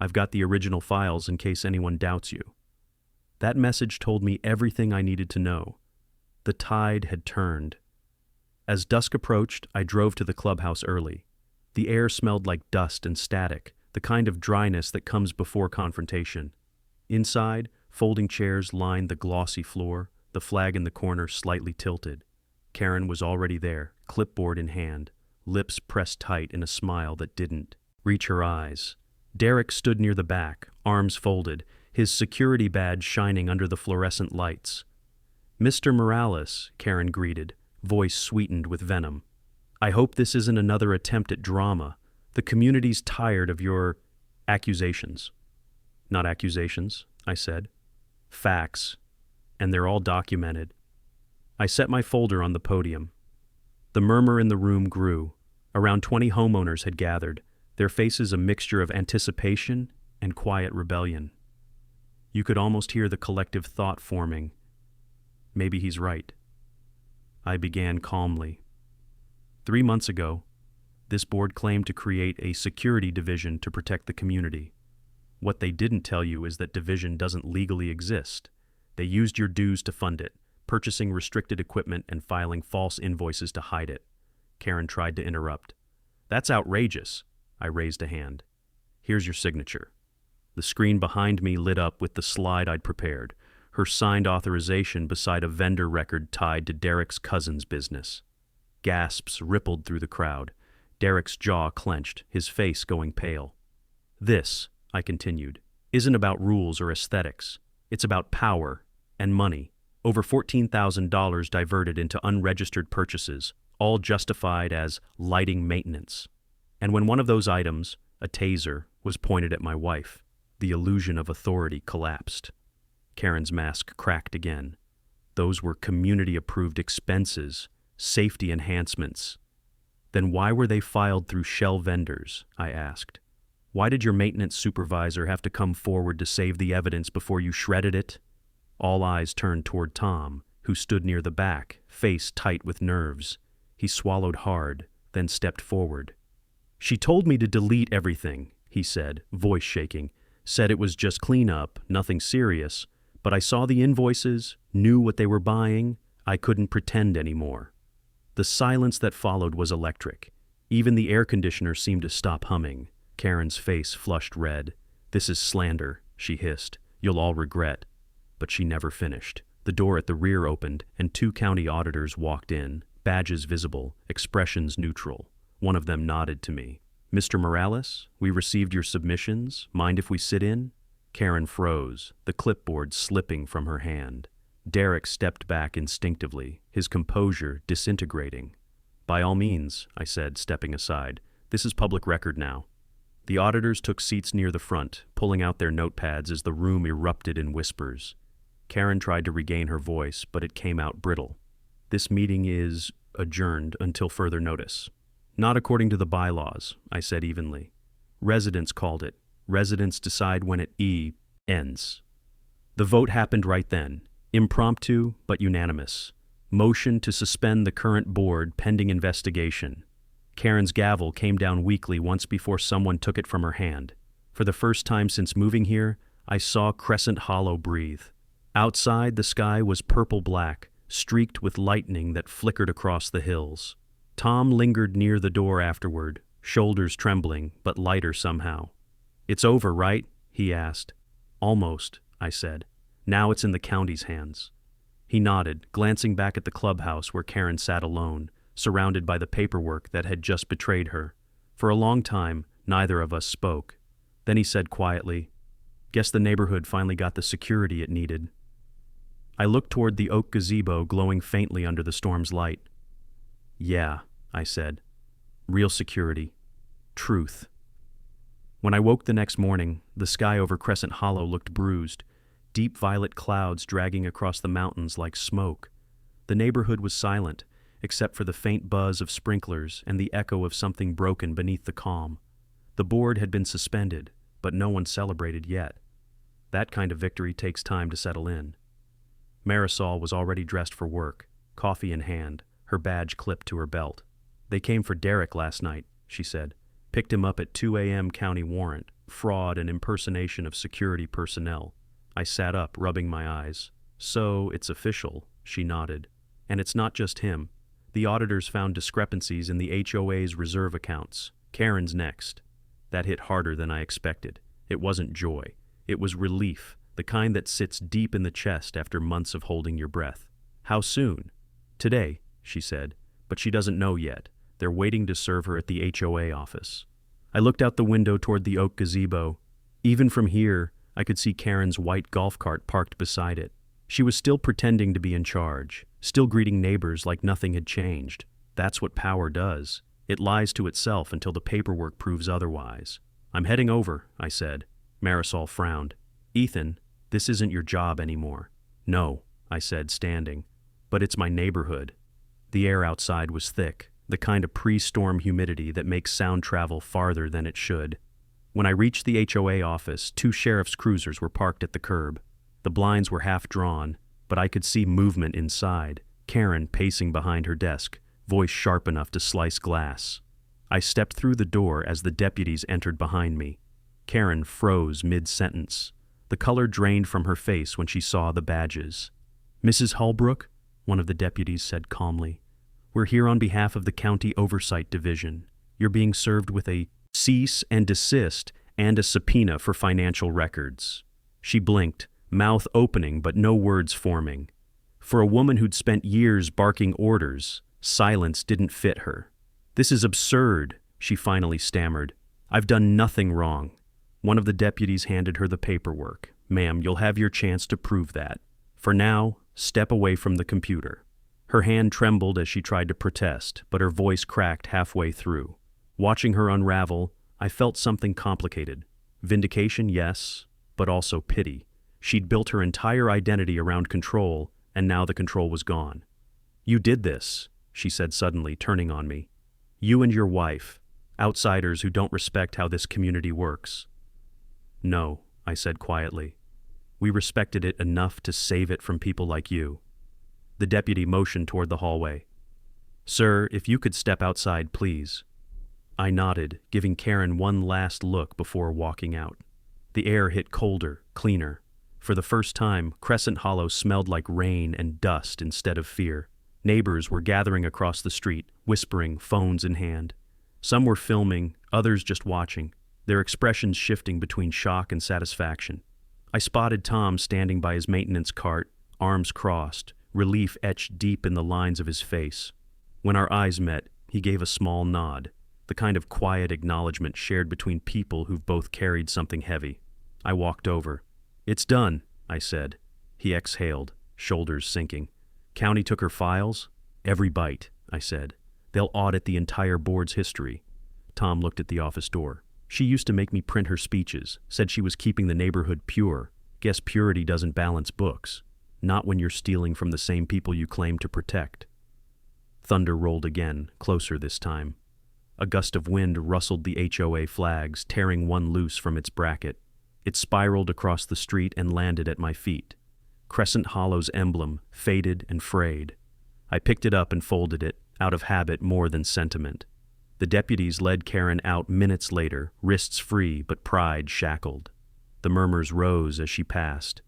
I've got the original files in case anyone doubts you." That message told me everything I needed to know. The tide had turned. As dusk approached, I drove to the clubhouse early. The air smelled like dust and static, the kind of dryness that comes before confrontation. Inside, folding chairs lined the glossy floor, the flag in the corner slightly tilted. Karen was already there, clipboard in hand, lips pressed tight in a smile that didn't reach her eyes. Derek stood near the back, arms folded, his security badge shining under the fluorescent lights. "Mr. Morales," Karen greeted, voice sweetened with venom. "I hope this isn't another attempt at drama. The community's tired of your accusations." "Not accusations," I said. "Facts. And they're all documented." I set my folder on the podium. The murmur in the room grew. Around 20 homeowners had gathered, their faces a mixture of anticipation and quiet rebellion. You could almost hear the collective thought forming. Maybe he's right. I began calmly. 3 months ago, this board claimed to create a security division to protect the community. What they didn't tell you is that division doesn't legally exist. They used your dues to fund it, purchasing restricted equipment and filing false invoices to hide it. Karen tried to interrupt. "That's outrageous." I raised a hand. "Here's your signature." The screen behind me lit up with the slide I'd prepared, her signed authorization beside a vendor record tied to Derek's cousin's business. Gasps rippled through the crowd. Derek's jaw clenched, his face going pale. "This," I continued, "isn't about rules or aesthetics. It's about power and money. Over $14,000 diverted into unregistered purchases, all justified as lighting maintenance. And when one of those items, a taser, was pointed at my wife, the illusion of authority collapsed." Karen's mask cracked again. "Those were community-approved expenses, safety enhancements." "Then why were they filed through shell vendors?" I asked. "Why did your maintenance supervisor have to come forward to save the evidence before you shredded it?" All eyes turned toward Tom, who stood near the back, face tight with nerves. He swallowed hard, then stepped forward. "She told me to delete everything," he said, voice shaking. "Said it was just cleanup, nothing serious. But I saw the invoices, knew what they were buying. I couldn't pretend anymore." The silence that followed was electric. Even the air conditioner seemed to stop humming. Karen's face flushed red. "This is slander," she hissed. "You'll all regret." But she never finished. The door at the rear opened, and 2 county auditors walked in, badges visible, expressions neutral. One of them nodded to me. "Mr. Morales, we received your submissions. Mind if we sit in?" Karen froze, the clipboard slipping from her hand. Derek stepped back instinctively, his composure disintegrating. "By all means," I said, stepping aside. "This is public record now." The auditors took seats near the front, pulling out their notepads as the room erupted in whispers. Karen tried to regain her voice, but it came out brittle. "This meeting is adjourned until further notice." "Not according to the bylaws," I said evenly. "Residents called it. Residents decide when it ends." The vote happened right then, impromptu but unanimous. Motion to suspend the current board pending investigation. Karen's gavel came down weakly once before someone took it from her hand. For the first time since moving here, I saw Crescent Hollow breathe. Outside, the sky was purple-black, streaked with lightning that flickered across the hills. Tom lingered near the door afterward, shoulders trembling, but lighter somehow. "It's over, right?" he asked. "Almost," I said. "Now it's in the county's hands." He nodded, glancing back at the clubhouse where Karen sat alone, surrounded by the paperwork that had just betrayed her. For a long time, neither of us spoke. Then he said quietly, "Guess the neighborhood finally got the security it needed." I looked toward the oak gazebo glowing faintly under the storm's light. "Yeah," I said. "Real security. Truth." When I woke the next morning, the sky over Crescent Hollow looked bruised, deep violet clouds dragging across the mountains like smoke. The neighborhood was silent, except for the faint buzz of sprinklers and the echo of something broken beneath the calm. The board had been suspended, but no one celebrated yet. That kind of victory takes time to settle in. Marisol was already dressed for work, coffee in hand, her badge clipped to her belt. They came for Derek last night, she said. Picked him up at 2 a.m. county warrant, fraud and impersonation of security personnel. I sat up, rubbing my eyes. So, it's official, she nodded. And it's not just him. The auditors found discrepancies in the HOA's reserve accounts. Karen's next. That hit harder than I expected. It wasn't joy. It was relief, the kind that sits deep in the chest after months of holding your breath. How soon? Today, she said, but she doesn't know yet. They're waiting to serve her at the HOA office. I looked out the window toward the oak gazebo. Even from here, I could see Karen's white golf cart parked beside it. She was still pretending to be in charge, still greeting neighbors like nothing had changed. That's what power does. It lies to itself until the paperwork proves otherwise. I'm heading over, I said. Marisol frowned. Ethan, this isn't your job anymore. No, I said, standing. But it's my neighborhood. The air outside was thick, the kind of pre-storm humidity that makes sound travel farther than it should. When I reached the HOA office, 2 sheriff's cruisers were parked at the curb. The blinds were half drawn, but I could see movement inside, Karen pacing behind her desk, voice sharp enough to slice glass. I stepped through the door as the deputies entered behind me. Karen froze mid-sentence. The color drained from her face when she saw the badges. Mrs. Holbrook, one of the deputies said calmly, we're here on behalf of the County Oversight Division. You're being served with a cease and desist and a subpoena for financial records. She blinked, mouth opening but no words forming. For a woman who'd spent years barking orders, silence didn't fit her. This is absurd, she finally stammered. I've done nothing wrong. One of the deputies handed her the paperwork. Ma'am, you'll have your chance to prove that. For now, step away from the computer. Her hand trembled as she tried to protest, but her voice cracked halfway through. Watching her unravel, I felt something complicated. Vindication, yes, but also pity. She'd built her entire identity around control, and now the control was gone. You did this, she said suddenly, turning on me. You and your wife, outsiders who don't respect how this community works. No, I said quietly. We respected it enough to save it from people like you. The deputy motioned toward the hallway. Sir, if you could step outside, please. I nodded, giving Karen one last look before walking out. The air hit colder, cleaner. For the first time, Crescent Hollow smelled like rain and dust instead of fear. Neighbors were gathering across the street, whispering, phones in hand. Some were filming, others just watching, their expressions shifting between shock and satisfaction. I spotted Tom standing by his maintenance cart, arms crossed, relief etched deep in the lines of his face. When our eyes met, he gave a small nod, the kind of quiet acknowledgement shared between people who've both carried something heavy. I walked over. It's done, I said. He exhaled, shoulders sinking. County took her files? Every bite, I said. They'll audit the entire board's history. Tom looked at the office door. She used to make me print her speeches, said she was keeping the neighborhood pure. Guess purity doesn't balance books. Not when you're stealing from the same people you claim to protect. Thunder rolled again, closer this time. A gust of wind rustled the HOA flags, tearing one loose from its bracket. It spiraled across the street and landed at my feet. Crescent Hollow's emblem, faded and frayed. I picked it up and folded it, out of habit more than sentiment. The deputies led Karen out minutes later, wrists free but pride shackled. The murmurs rose as she passed.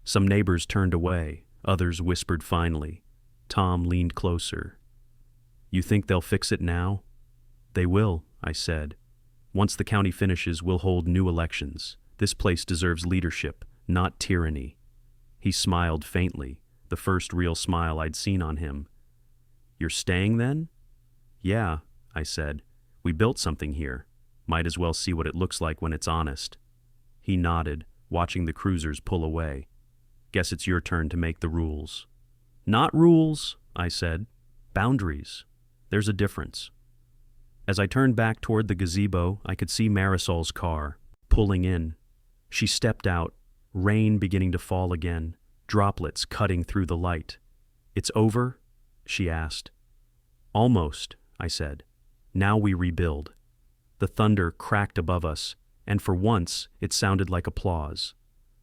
Some neighbors turned away, others whispered finally. Tom leaned closer. You think they'll fix it now? They will, I said. Once the county finishes, we'll hold new elections. This place deserves leadership, not tyranny. He smiled faintly, the first real smile I'd seen on him. You're staying then? Yeah, I said. We built something here. Might as well see what it looks like when it's honest. He nodded, watching the cruisers pull away. Guess it's your turn to make the rules. Not rules, I said. Boundaries. There's a difference. As I turned back toward the gazebo, I could see Marisol's car, pulling in. She stepped out, rain beginning to fall again, droplets cutting through the light. It's over? She asked. Almost, I said. Now we rebuild. The thunder cracked above us, and for once it sounded like applause.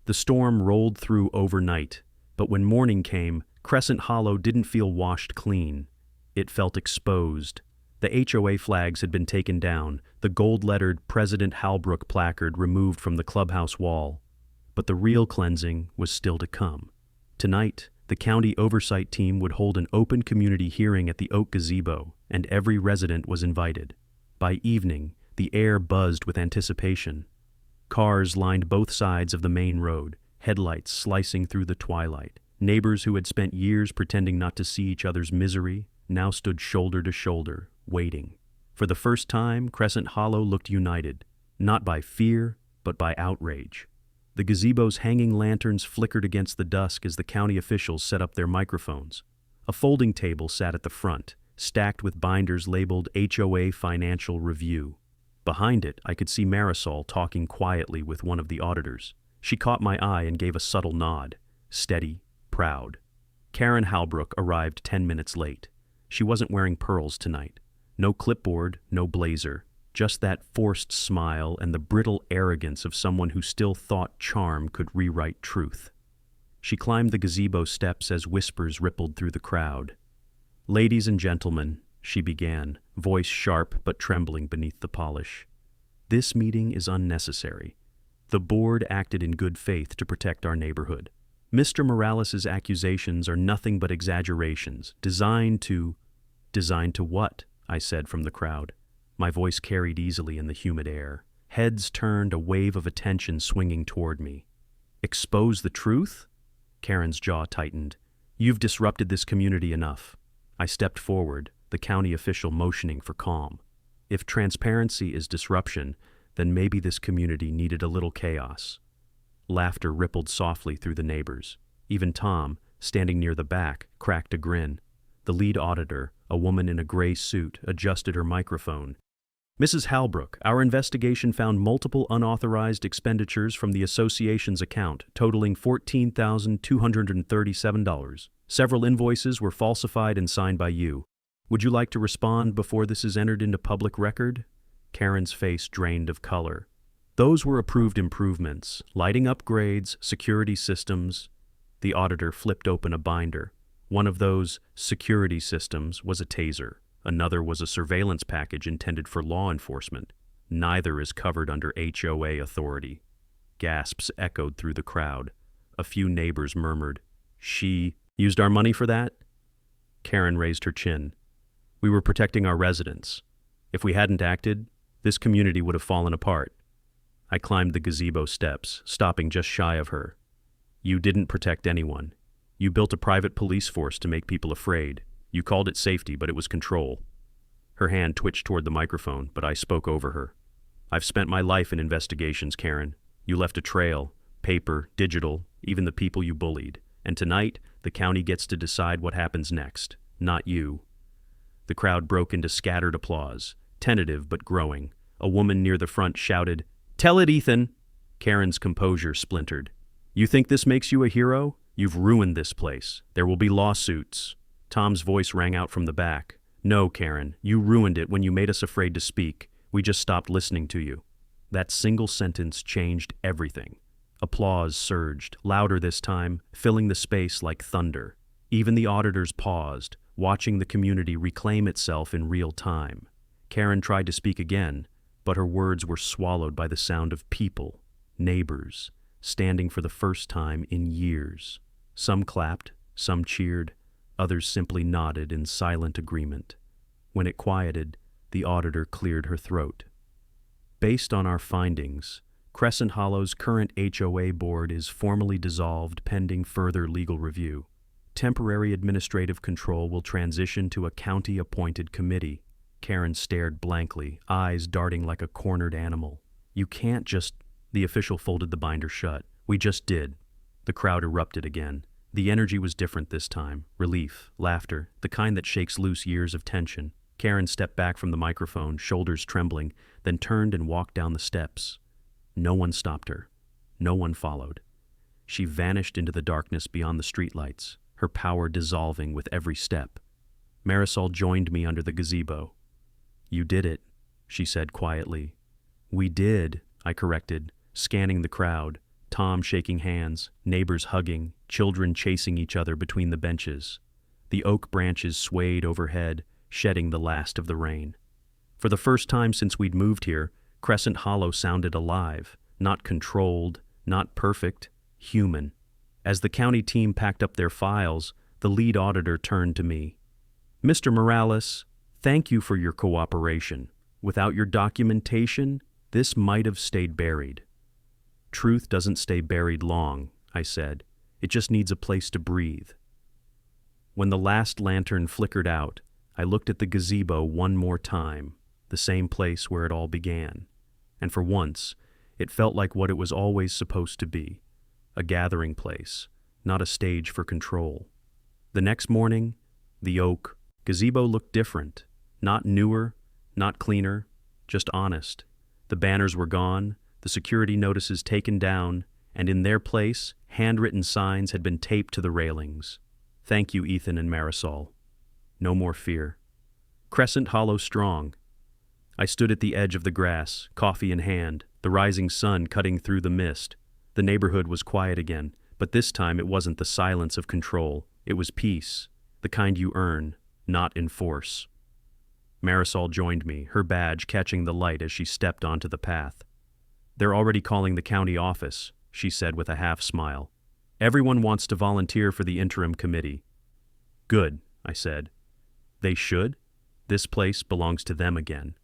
The storm rolled through overnight, but when morning came, Crescent Hollow didn't feel washed clean. It felt exposed. The HOA flags had been taken down, the gold-lettered President Halbrook placard removed from the clubhouse wall. But the real cleansing was still to come. Tonight, the county oversight team would hold an open community hearing at the Oak Gazebo, and every resident was invited. By evening, the air buzzed with anticipation. Cars lined both sides of the main road, headlights slicing through the twilight. Neighbors who had spent years pretending not to see each other's misery now stood shoulder to shoulder, waiting. For the first time, Crescent Hollow looked united, not by fear, but by outrage. The gazebo's hanging lanterns flickered against the dusk as the county officials set up their microphones. A folding table sat at the front, stacked with binders labeled HOA Financial Review. Behind it, I could see Marisol talking quietly with one of the auditors. She caught my eye and gave a subtle nod, steady, proud. Karen Halbrook arrived 10 minutes late. She wasn't wearing pearls tonight. No clipboard, no blazer. Just that forced smile and the brittle arrogance of someone who still thought charm could rewrite truth. She climbed the gazebo steps as whispers rippled through the crowd. "Ladies and gentlemen," she began, voice sharp but trembling beneath the polish. "This meeting is unnecessary. The board acted in good faith to protect our neighborhood. Mr. Morales' accusations are nothing but exaggerations, designed to what?" I said from the crowd. My voice carried easily in the humid air. Heads turned, a wave of attention swinging toward me. "Expose the truth?" Karen's jaw tightened. "You've disrupted this community enough." I stepped forward, the county official motioning for calm. If transparency is disruption, then maybe this community needed a little chaos. Laughter rippled softly through the neighbors. Even Tom, standing near the back, cracked a grin. The lead auditor, a woman in a gray suit, adjusted her microphone. "Mrs. Halbrook, our investigation found multiple unauthorized expenditures from the association's account, totaling $14,237. Several invoices were falsified and signed by you. Would you like to respond before this is entered into public record?" Karen's face drained of color. "Those were approved improvements, lighting upgrades, security systems." The auditor flipped open a binder. One of those security systems was a taser. Another was a surveillance package intended for law enforcement. Neither is covered under HOA authority. Gasps echoed through the crowd. A few neighbors murmured, "She used our money for that?" Karen raised her chin. "We were protecting our residents. If we hadn't acted, this community would have fallen apart." I climbed the gazebo steps, stopping just shy of her. "You didn't protect anyone. You built a private police force to make people afraid. You called it safety, but it was control." Her hand twitched toward the microphone, but I spoke over her. "I've spent my life in investigations, Karen. You left a trail, paper, digital, even the people you bullied. And tonight, the county gets to decide what happens next, not you." The crowd broke into scattered applause, tentative but growing. A woman near the front shouted, "Tell it, Ethan!" Karen's composure splintered. "You think this makes you a hero? You've ruined this place. There will be lawsuits." Tom's voice rang out from the back. "No, Karen, you ruined it when you made us afraid to speak. We just stopped listening to you." That single sentence changed everything. Applause surged, louder this time, filling the space like thunder. Even the auditors paused, watching the community reclaim itself in real time. Karen tried to speak again, but her words were swallowed by the sound of people, neighbors, standing for the first time in years. Some clapped, some cheered, others simply nodded in silent agreement. When it quieted, the auditor cleared her throat. "Based on our findings, Crescent Hollow's current HOA board is formally dissolved pending further legal review. Temporary administrative control will transition to a county-appointed committee." Karen stared blankly, eyes darting like a cornered animal. "You can't just—" The official folded the binder shut. "We just did." The crowd erupted again. The energy was different this time. Relief, laughter, the kind that shakes loose years of tension. Karen stepped back from the microphone, shoulders trembling, then turned and walked down the steps. No one stopped her. No one followed. She vanished into the darkness beyond the streetlights, her power dissolving with every step. Marisol joined me under the gazebo. "You did it," she said quietly. "We did," I corrected, scanning the crowd. Tom shaking hands, neighbors hugging, children chasing each other between the benches. The oak branches swayed overhead, shedding the last of the rain. For the first time since we'd moved here, Crescent Hollow sounded alive, not controlled, not perfect, human. As the county team packed up their files, the lead auditor turned to me. "Mr. Morales, thank you for your cooperation. Without your documentation, this might have stayed buried." "Truth doesn't stay buried long," I said. "It just needs a place to breathe." When the last lantern flickered out, I looked at the gazebo one more time, the same place where it all began. And for once, it felt like what it was always supposed to be, a gathering place, not a stage for control. The next morning, the oak gazebo looked different, not newer, not cleaner, just honest. The banners were gone, the security notices taken down, and in their place, handwritten signs had been taped to the railings. "Thank you, Ethan and Marisol. No more fear. Crescent Hollow strong." I stood at the edge of the grass, coffee in hand, the rising sun cutting through the mist. The neighborhood was quiet again, but this time it wasn't the silence of control. It was peace, the kind you earn, not enforce. Marisol joined me, her badge catching the light as she stepped onto the path. "They're already calling the county office," she said with a half smile. "Everyone wants to volunteer for the interim committee." "Good," I said. "They should. This place belongs to them again."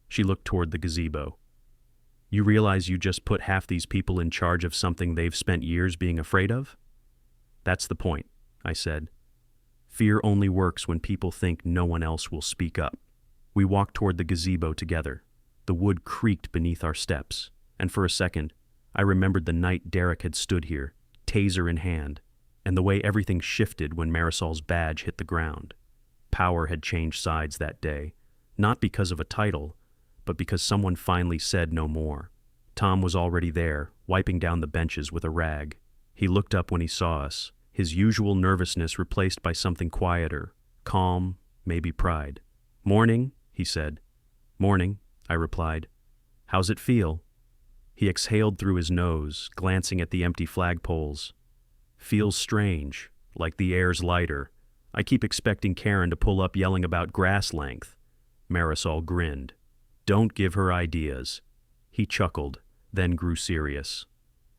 She looked toward the gazebo. "You realize you just put half these people in charge of something they've spent years being afraid of?" "That's the point," I said. "Fear only works when people think no one else will speak up." We walked toward the gazebo together. The wood creaked beneath our steps, and for a second, I remembered the night Derek had stood here, taser in hand, and the way everything shifted when Marisol's badge hit the ground. Power had changed sides that day, not because of a title, but because someone finally said no more. Tom was already there, wiping down the benches with a rag. He looked up when he saw us, his usual nervousness replaced by something quieter, calm, maybe pride. "Morning," he said. "Morning," I replied. "How's it feel?" He exhaled through his nose, glancing at the empty flagpoles. "Feels strange, like the air's lighter. I keep expecting Karen to pull up yelling about grass length." Marisol grinned. "Don't give her ideas." He chuckled, then grew serious.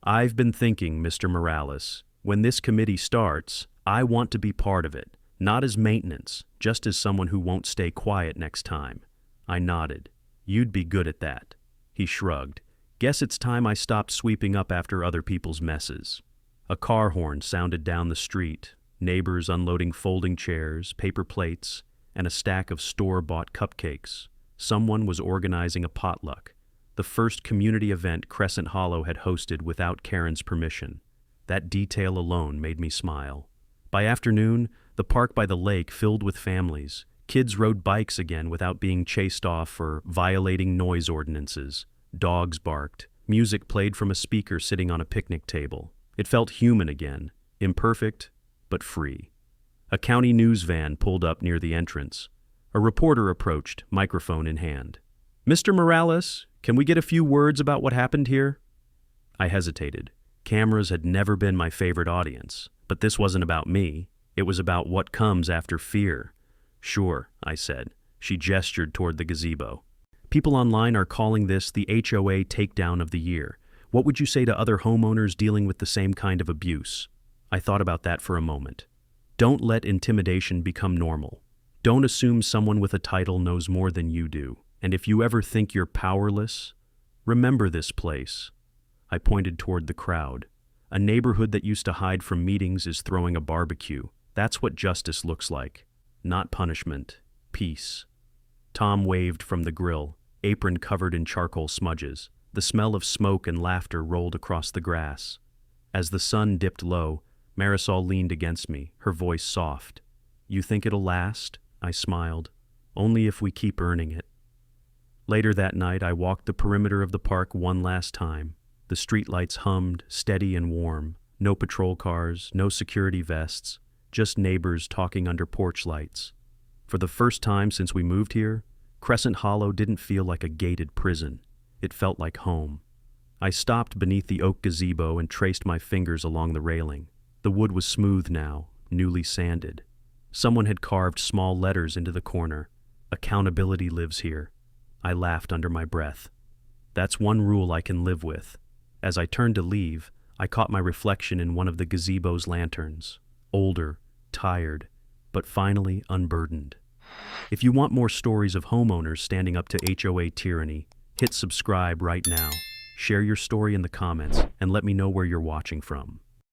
"I've been thinking, Mr. Morales, when this committee starts, I want to be part of it, not as maintenance, just as someone who won't stay quiet next time." I nodded. "You'd be good at that." He shrugged. "Guess it's time I stopped sweeping up after other people's messes." A car horn sounded down the street, neighbors unloading folding chairs, paper plates, and a stack of store-bought cupcakes. Someone was organizing a potluck, the first community event Crescent Hollow had hosted without Karen's permission. That detail alone made me smile. By afternoon, the park by the lake filled with families. Kids rode bikes again without being chased off for violating noise ordinances. Dogs barked. Music played from a speaker sitting on a picnic table. It felt human again, imperfect, but free. A county news van pulled up near the entrance. A reporter approached, microphone in hand. "Mr. Morales, can we get a few words about what happened here?" I hesitated. Cameras had never been my favorite audience, but this wasn't about me. It was about what comes after fear. "Sure," I said. She gestured toward the gazebo. "People online are calling this the HOA takedown of the year. What would you say to other homeowners dealing with the same kind of abuse?" I thought about that for a moment. Don't let intimidation become normal. Don't assume someone with a title knows more than you do. And if you ever think you're powerless, remember this place. I pointed toward the crowd. A neighborhood that used to hide from meetings is throwing a barbecue. That's what justice looks like. Not punishment, peace. Tom waved from the grill, apron covered in charcoal smudges. The smell of smoke and laughter rolled across the grass. As the sun dipped low, Marisol leaned against me, her voice soft. "You think it'll last?" I smiled. "Only if we keep earning it." Later that night, I walked the perimeter of the park one last time. The streetlights hummed, steady and warm. No patrol cars, no security vests, just neighbors talking under porch lights. For the first time since we moved here, Crescent Hollow didn't feel like a gated prison. It felt like home. I stopped beneath the oak gazebo and traced my fingers along the railing. The wood was smooth now, newly sanded. Someone had carved small letters into the corner. "Accountability lives here." I laughed under my breath. That's one rule I can live with. As I turned to leave, I caught my reflection in one of the gazebo's lanterns. Older, tired, but finally unburdened. If you want more stories of homeowners standing up to HOA tyranny, hit subscribe right now. Share your story in the comments and let me know where you're watching from.